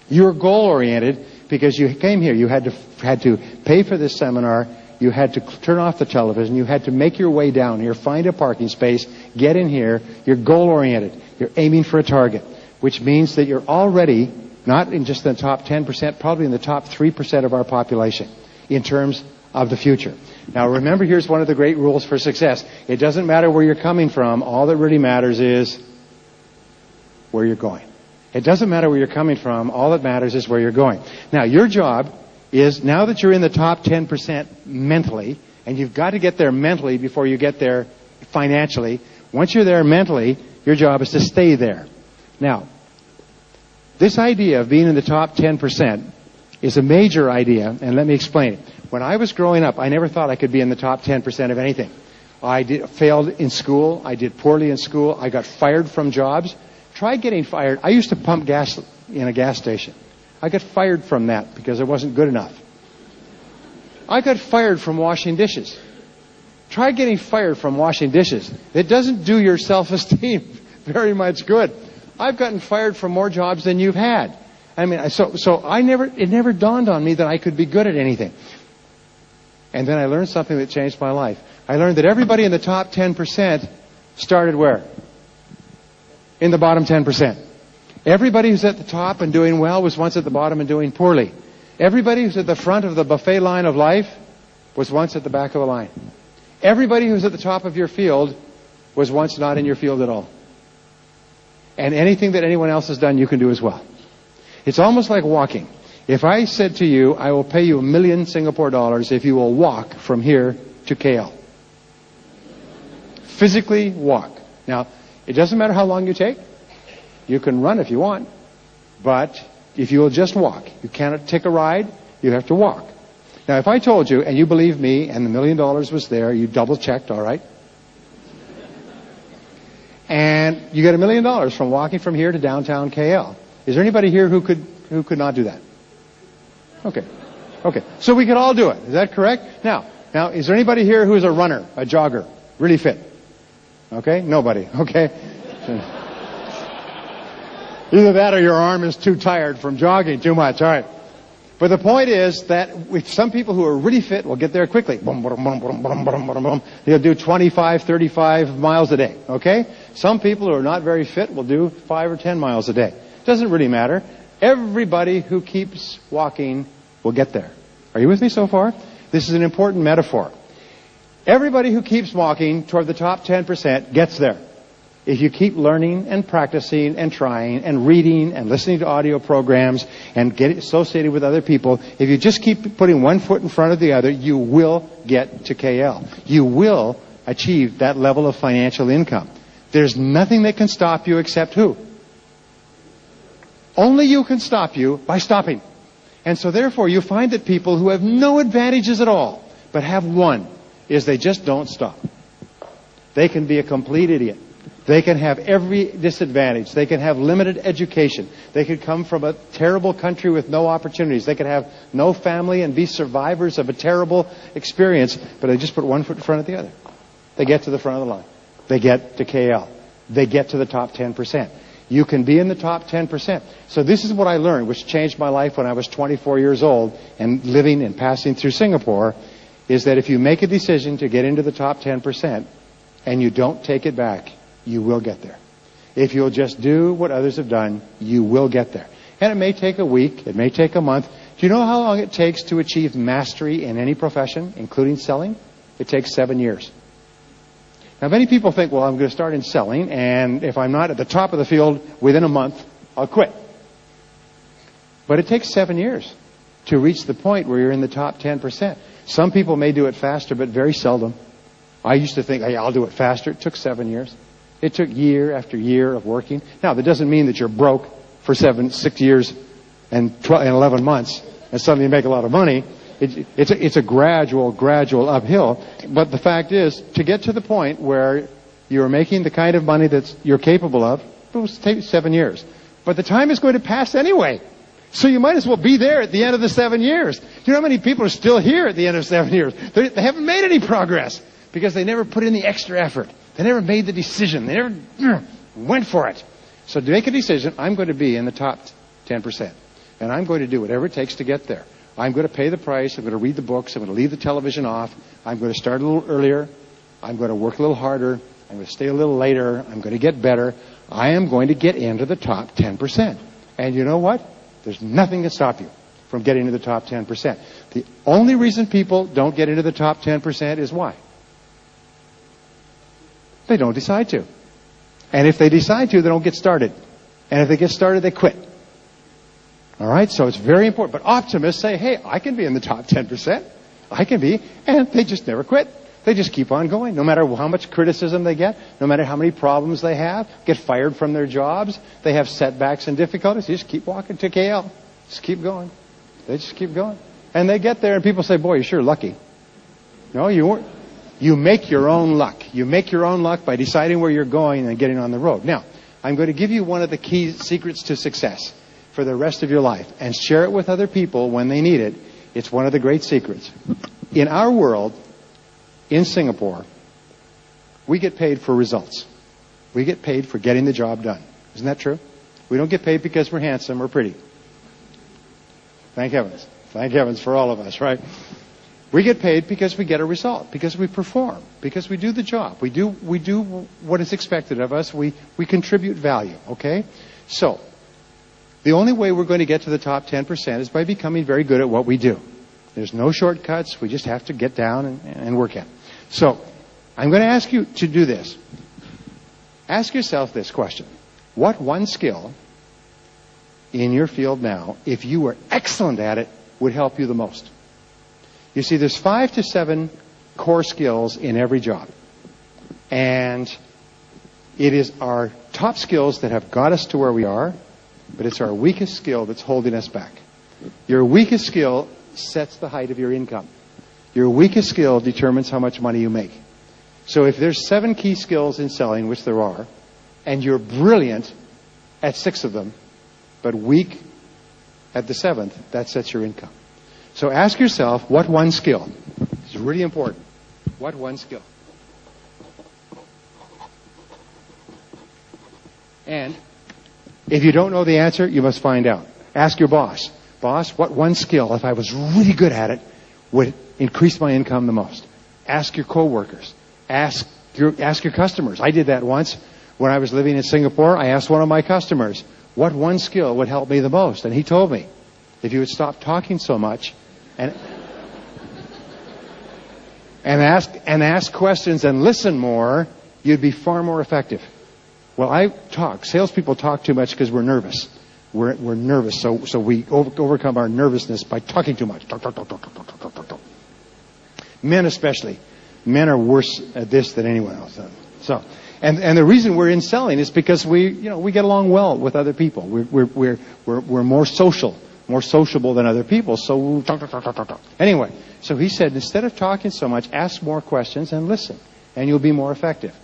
You're goal-oriented because you came here. You had to pay for this seminar. You had to turn off the television. You had to make your way down here, find a parking space, get in here. You're goal-oriented. You're aiming for a target, which means that you're already not in just the top 10%, probably in the top 3% of our population in terms of the future. Now remember, here's one of the great rules for success. It doesn't matter where you're coming from. All that really matters is where you're going. It doesn't matter where you're coming from. All that matters is where you're going. Now, your job is, now that you're in the top 10% mentally, and you've got to get there mentally before you get there financially, once you're there mentally, your job is to stay there. Now, this idea of being in the top 10% is a major idea, and let me explain it. When I was growing up, I never thought I could be in the top 10% of anything. I failed in school. I did poorly in school. I got fired from jobs. Try getting fired. I used to pump gas in a gas station. I got fired from that because I wasn't good enough. I got fired from washing dishes. Try getting fired from washing dishes. It doesn't do your self-esteem very much good. I've gotten fired from more jobs than you've had. I mean, it never dawned on me that I could be good at anything. And then I learned something that changed my life. I learned that everybody in the top 10% started where? In the bottom 10%. Everybody who's at the top and doing well was once at the bottom and doing poorly. Everybody who's at the front of the buffet line of life was once at the back of the line. Everybody who's at the top of your field was once not in your field at all. And anything that anyone else has done, you can do as well. It's almost like walking. If I said to you, I will pay you $1 million Singapore dollars if you will walk from here to KL. Physically walk. Now, it doesn't matter how long you take. You can run if you want. But if you will just walk, you cannot take a ride, you have to walk. Now, if I told you, and you believed me, and the $1 million was there, you double-checked, all right? And you get $1 million from walking from here to downtown KL. Is there anybody here who could not do that? Okay. Okay. So we could all do it. Is that correct? Now, is there anybody here who is a runner, a jogger, really fit? Okay? Nobody. Okay. Either that or your arm is too tired from jogging too much. All right. But the point is that with some people who are really fit will get there quickly. Boom, boom, boom, boom, boom, boom, boom, boom. They'll do 25, 35 miles a day. Okay? Some people who are not very fit will do 5 or 10 miles a day. Doesn't really matter. Everybody who keeps walking will get there. Are you with me so far? This is an important metaphor. Everybody who keeps walking toward the top 10% gets there. If you keep learning and practicing and trying and reading and listening to audio programs and get associated with other people, if you just keep putting one foot in front of the other, you will get to KL. You will achieve that level of financial income. There's nothing that can stop you except who? Only you can stop you by stopping. And so therefore you find that people who have no advantages at all, but have one, is they just don't stop. They can be a complete idiot. They can have every disadvantage. They can have limited education. They could come from a terrible country with no opportunities. They could have no family and be survivors of a terrible experience, but they just put one foot in front of the other. They get to the front of the line. They get to KL. They get to the top 10%. You can be in the top 10%. So this is what I learned, which changed my life when I was 24 years old and living and passing through Singapore, is that if you make a decision to get into the top 10% and you don't take it back, you will get there. If you'll just do what others have done, you will get there. And it may take a week, it may take a month. Do you know how long it takes to achieve mastery in any profession, including selling? It takes 7 years. Now, many people think, well, I'm going to start in selling, and if I'm not at the top of the field within a month, I'll quit. But it takes 7 years to reach the point where you're in the top 10%. Some people may do it faster, but very seldom. I used to think, hey, I'll do it faster. It took 7 years. It took year after year of working. Now, that doesn't mean that you're broke for 6 years and 11 months and suddenly you make a lot of money. It's a gradual uphill. But the fact is, to get to the point where you're making the kind of money that you're capable of, it will take 7 years. But the time is going to pass anyway. So you might as well be there at the end of the 7 years. Do you know how many people are still here at the end of 7 years? They haven't made any progress because they never put in the extra effort. They never made the decision. They never went for it. So to make a decision, I'm going to be in the top 10%. And I'm going to do whatever it takes to get there. I'm going to pay the price. I'm going to read the books. I'm going to leave the television off. I'm going to start a little earlier. I'm going to work a little harder. I'm going to stay a little later. I'm going to get better. I am going to get into the top 10%. And you know what? There's nothing to stop you from getting to the top 10%. The only reason people don't get into the top 10% is why? They don't decide to. And if they decide to, they don't get started. And if they get started, they quit. All right? So it's very important. But optimists say, hey, I can be in the top 10%. I can be. And they just never quit. They just keep on going. No matter how much criticism they get, no matter how many problems they have, get fired from their jobs, they have setbacks and difficulties. They just keep walking to KL. Just keep going. They just keep going. And they get there and people say, boy, you're sure lucky. No, you weren't. You make your own luck. You make your own luck by deciding where you're going and getting on the road. Now, I'm going to give you one of the key secrets to success for the rest of your life and share it with other people when they need it. It's one of the great secrets. In our world, in Singapore, we get paid for results. We get paid for getting the job done. Isn't that true? We don't get paid because we're handsome or pretty. Thank heavens. Thank heavens for all of us, right? We get paid because we get a result, because we perform, because we do the job. We do what is expected of us. We contribute value, okay? So, the only way we're going to get to the top 10% is by becoming very good at what we do. There's no shortcuts. We just have to get down and work at it. So, I'm going to ask you to do this. Ask yourself this question. What one skill in your field now, if you were excellent at it, would help you the most? You see, there's 5 to 7 core skills in every job. And it is our top skills that have got us to where we are, but it's our weakest skill that's holding us back. Your weakest skill sets the height of your income. Your weakest skill determines how much money you make. So if there's 7 key skills in selling, which there are, and you're brilliant at 6 of them, but weak at the 7th, that sets your income. So ask yourself, what one skill? It's really important. What one skill? And if you don't know the answer, you must find out. Ask your boss. Boss, what one skill, if I was really good at it, would increase my income the most? Ask your coworkers. Ask your customers. I did that once when I was living in Singapore. I asked one of my customers, what one skill would help me the most? And he told me, if you would stop talking so much and ask questions and listen more, you'd be far more effective. Well, I talk. Salespeople talk too much because we're nervous. We're nervous, so we overcome our nervousness by talking too much. Talk. Men especially. Men are worse at this than anyone else. So, and the reason we're in selling is because we get along well with other people. We're more sociable than other people. So talk. Anyway, so he said, instead of talking so much, ask more questions and listen, and you'll be more effective.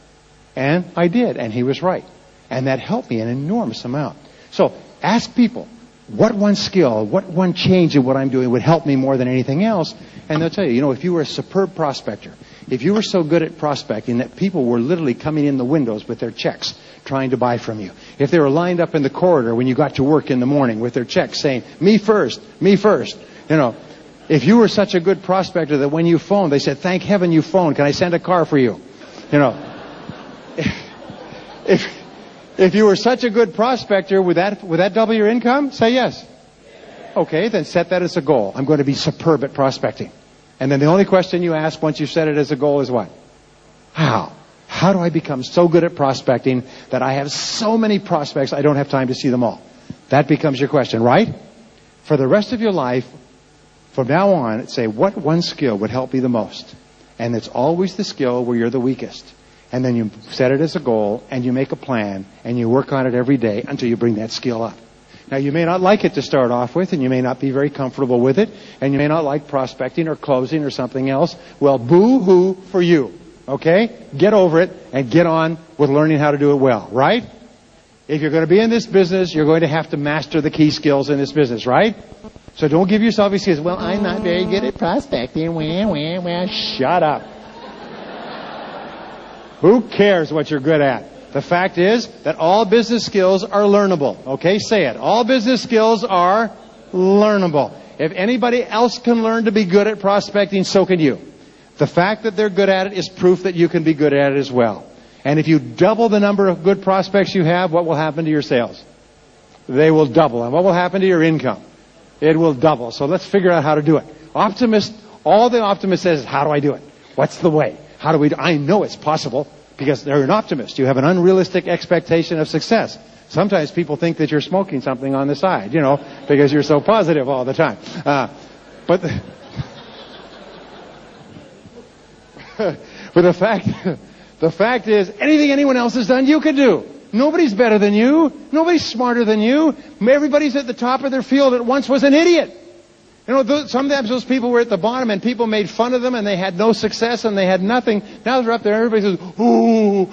And I did, and he was right. And that helped me an enormous amount. So ask people, what one skill, what one change in what I'm doing would help me more than anything else? And they'll tell you, if you were a superb prospector, if you were so good at prospecting that people were literally coming in the windows with their checks trying to buy from you, if they were lined up in the corridor when you got to work in the morning with their checks saying, me first, if you were such a good prospector that when you phoned, they said, thank heaven you phoned, can I send a car for you? If you were such a good prospector, would that double your income? Say yes. Okay, then set that as a goal. I'm going to be superb at prospecting. And then the only question you ask once you've set it as a goal is what? How? How do I become so good at prospecting that I have so many prospects I don't have time to see them all? That becomes your question, right? For the rest of your life, from now on, say, what one skill would help me the most? And it's always the skill where you're the weakest. And then you set it as a goal, and you make a plan, and you work on it every day until you bring that skill up. Now, you may not like it to start off with, and you may not be very comfortable with it, and you may not like prospecting or closing or something else. Well, boo-hoo for you, okay? Get over it and get on with learning how to do it well, right? If you're going to be in this business, you're going to have to master the key skills in this business, right? So don't give yourself excuses. Well, I'm not very good at prospecting. Well, shut up. Who cares what you're good at? The fact is that all business skills are learnable. Okay, say it. All business skills are learnable. If anybody else can learn to be good at prospecting, so can you. The fact that they're good at it is proof that you can be good at it as well. And if you double the number of good prospects you have, what will happen to your sales? They will double. And what will happen to your income? It will double. So let's figure out how to do it. All the optimist says is, how do I do it? What's the way? How do we do it? I know it's possible because they're an optimist. You have an unrealistic expectation of success. Sometimes people think that you're smoking something on the side, because you're so positive all the time. But the fact is, anything anyone else has done, you can do. Nobody's better than you. Nobody's smarter than you. Everybody's at the top of their field at once was an idiot. Sometimes those people were at the bottom and people made fun of them and they had no success and they had nothing. Now they're up there and everybody says, ooh.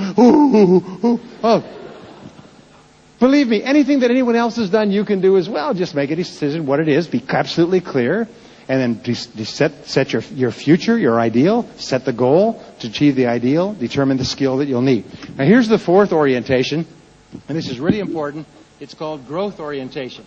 Oh. Believe me, anything that anyone else has done, you can do as well. Just make a decision what it is. Be absolutely clear. And then set your future, your ideal. Set the goal to achieve the ideal. Determine the skill that you'll need. Now here's the fourth orientation. And this is really important. It's called growth orientation.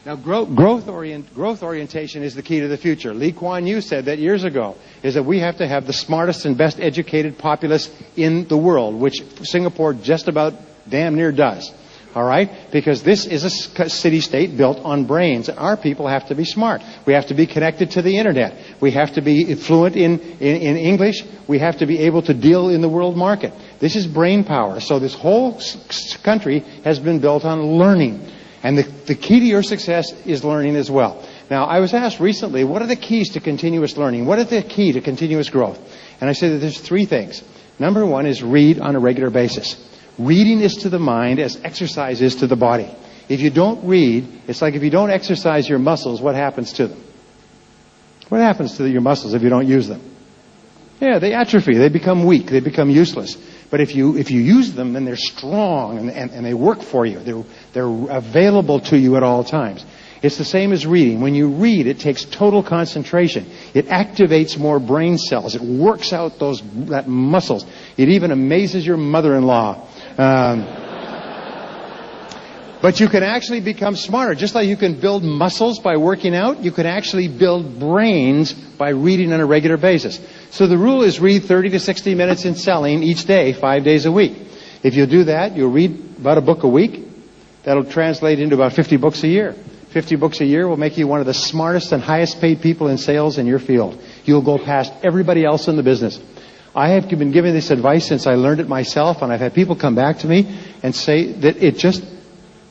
Now growth orientation is the key to the future. Lee Kuan Yew said that years ago, is that we have to have the smartest and best educated populace in the world, which Singapore just about damn near does. All right? Because this is a city-state built on brains. And our people have to be smart. We have to be connected to the internet. We have to be fluent in English. We have to be able to deal in the world market. This is brain power. So this whole country has been built on learning. And the key to your success is learning as well. Now, I was asked recently, what are the keys to continuous learning? What is the key to continuous growth? And I said that there's three things. Number one is read on a regular basis. Reading is to the mind as exercise is to the body. If you don't read, it's like if you don't exercise your muscles, what happens to them? What happens to your muscles if you don't use them? Yeah, they atrophy. They become weak. They become useless. But if you use them, then they're strong and they work for you. They're available to you at all times. It's the same as reading. When you read, it takes total concentration. It activates more brain cells. It works out that muscles. It even amazes your mother-in-law. But you can actually become smarter. Just like you can build muscles by working out, you can actually build brains by reading on a regular basis. So the rule is read 30 to 60 minutes in selling each day, 5 days a week. If you do that, you'll read about a book a week. That'll translate into about 50 books a year. 50 books a year will make you one of the smartest and highest paid people in sales in your field. You'll go past everybody else in the business. I have been giving this advice since I learned it myself, and I've had people come back to me and say that it just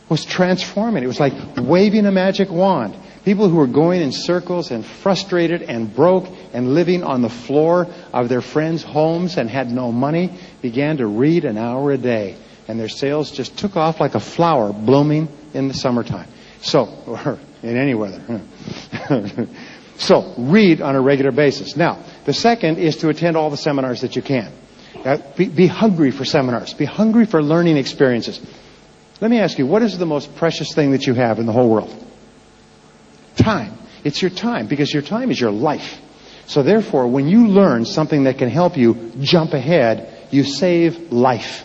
was transforming. It was like waving a magic wand. People who were going in circles and frustrated and broke and living on the floor of their friends' homes and had no money began to read an hour a day. And their sales just took off like a flower blooming in the summertime. So, or in any weather. So, read on a regular basis. Now, the second is to attend all the seminars that you can. Be hungry for seminars. Be hungry for learning experiences. Let me ask you, what is the most precious thing that you have in the whole world? Time. It's your time, because your time is your life. So therefore, when you learn something that can help you jump ahead, you save life.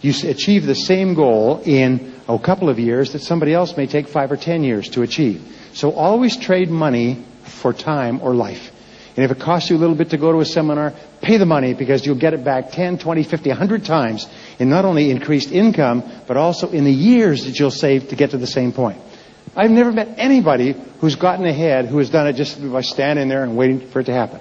You achieve the same goal in a couple of years that somebody else may take 5 or 10 years to achieve. So always trade money for time or life. And if it costs you a little bit to go to a seminar, pay the money, because you'll get it back 10, 20, 50, 100 times in not only increased income, but also in the years that you'll save to get to the same point. I've never met anybody who's gotten ahead who has done it just by standing there and waiting for it to happen.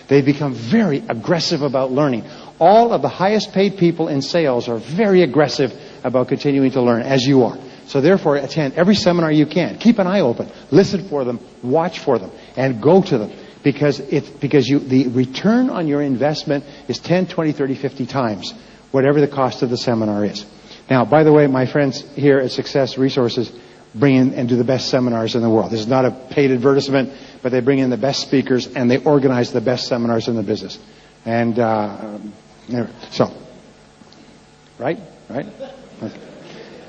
They've become very aggressive about learning. All of the highest paid people in sales are very aggressive about continuing to learn, as you are. So therefore, attend every seminar you can. Keep an eye open. Listen for them. Watch for them. And go to them. Because the return on your investment is 10, 20, 30, 50 times whatever the cost of the seminar is. Now, by the way, my friends here at Success Resources bring in and do the best seminars in the world. This is not a paid advertisement, but they bring in the best speakers and they organize the best seminars in the business. And right?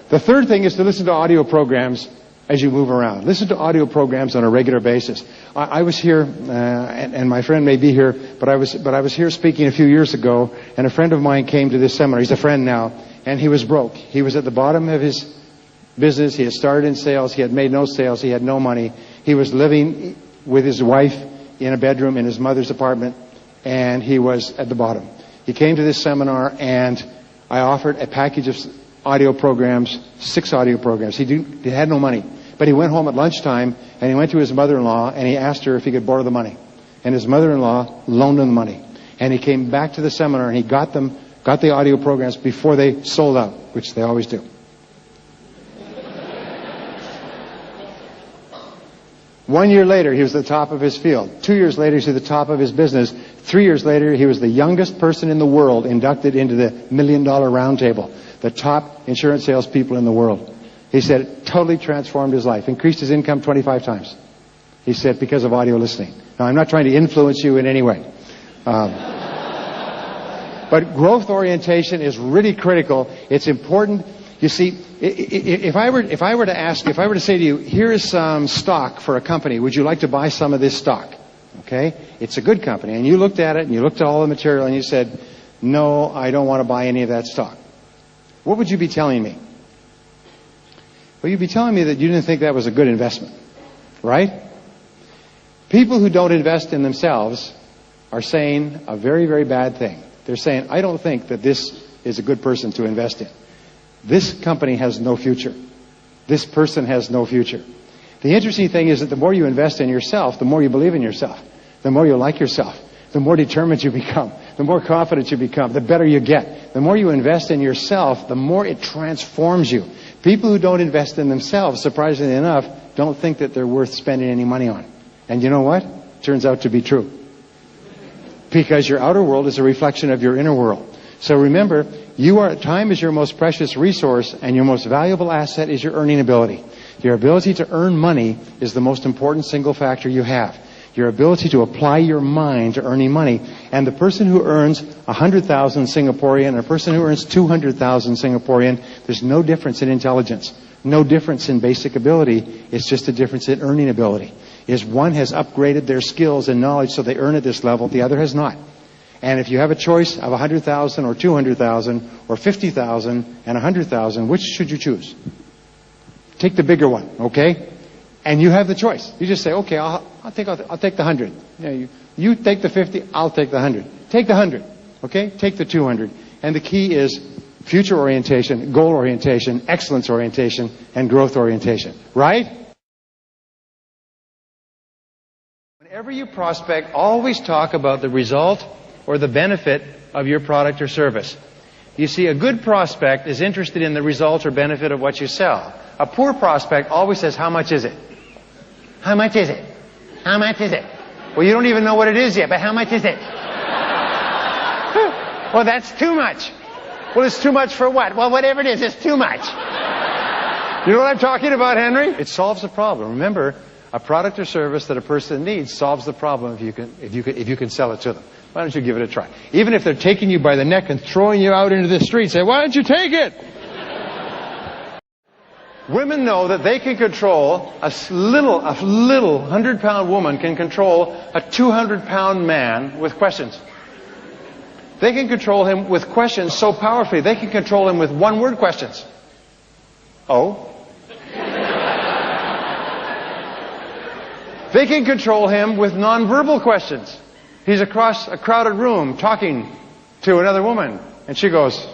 The third thing is to listen to audio programs as you move around. Listen to audio programs on a regular basis. I was here, and my friend may be here, but I was here speaking a few years ago, and a friend of mine came to this seminar. He's a friend now, and he was broke. He was at the bottom of his business. He had started in sales. He had made no sales. He had no money. He was living with his wife in a bedroom in his mother's apartment, and he was at the bottom. He came to this seminar, and I offered a package of audio programs, 6 audio programs. He had no money. But he went home at lunchtime, and he went to his mother-in-law, and he asked her if he could borrow the money. And his mother-in-law loaned him the money. And he came back to the seminar, and he got the audio programs before they sold out, which they always do. 1 year later, he was at the top of his field. 2 years later, he was at the top of his business. 3 years later, he was the youngest person in the world inducted into the $1 Million Roundtable, the top insurance salespeople in the world. He said it totally transformed his life, increased his income 25 times. He said because of audio listening. Now, I'm not trying to influence you in any way. But growth orientation is really critical. It's important. You see, if I were to say to you, here is some stock for a company, would you like to buy some of this stock? Okay? It's a good company. And you looked at it, and you looked at all the material, and you said, no, I don't want to buy any of that stock. What would you be telling me? Well, you'd be telling me that you didn't think that was a good investment. Right? People who don't invest in themselves are saying a very, very bad thing. They're saying, I don't think that this is a good person to invest in. This company has no future. This person has no future. The interesting thing is that the more you invest in yourself, the more you believe in yourself, the more you like yourself, the more determined you become, the more confident you become, the better you get. The more you invest in yourself, the more it transforms you. People who don't invest in themselves, surprisingly enough, don't think that they're worth spending any money on. And you know what? Turns out to be true. Because your outer world is a reflection of your inner world. So remember, time is your most precious resource, and your most valuable asset is your earning ability. Your ability to earn money is the most important single factor you have. Your ability to apply your mind to earning money. And the person who earns 100,000 Singaporean and a person who earns 200,000 Singaporean, there's no difference in intelligence. No difference in basic ability. It's just a difference in earning ability. One has upgraded their skills and knowledge so they earn at this level, the other has not. And if you have a choice of 100,000 or 200,000 or 50,000 and 100,000, which should you choose? Take the bigger one, okay? And you have the choice. You just say, okay, I'll take the 100. You take the 50, I'll take the 100. Take the 100, okay? Take the 200. And the key is future orientation, goal orientation, excellence orientation, and growth orientation. Right? Whenever you prospect, always talk about the result or the benefit of your product or service. You see, a good prospect is interested in the result or benefit of what you sell. A poor prospect always says, how much is it? How much is it? How much is it? Well, you don't even know what it is yet, but how much is it? Well, that's too much. Well, it's too much for what? Well, whatever it is, it's too much. You know what I'm talking about, Henry? It solves the problem. Remember, a product or service that a person needs solves the problem if you can sell it to them. Why don't you give it a try? Even if they're taking you by the neck and throwing you out into the street, say, why don't you take it? Women know that they can control a little 100-pound woman can control a 200-pound man with questions. They can control him with questions so powerfully. They can control him with one-word questions. Oh? They can control him with nonverbal questions. He's across a crowded room talking to another woman, and she goes,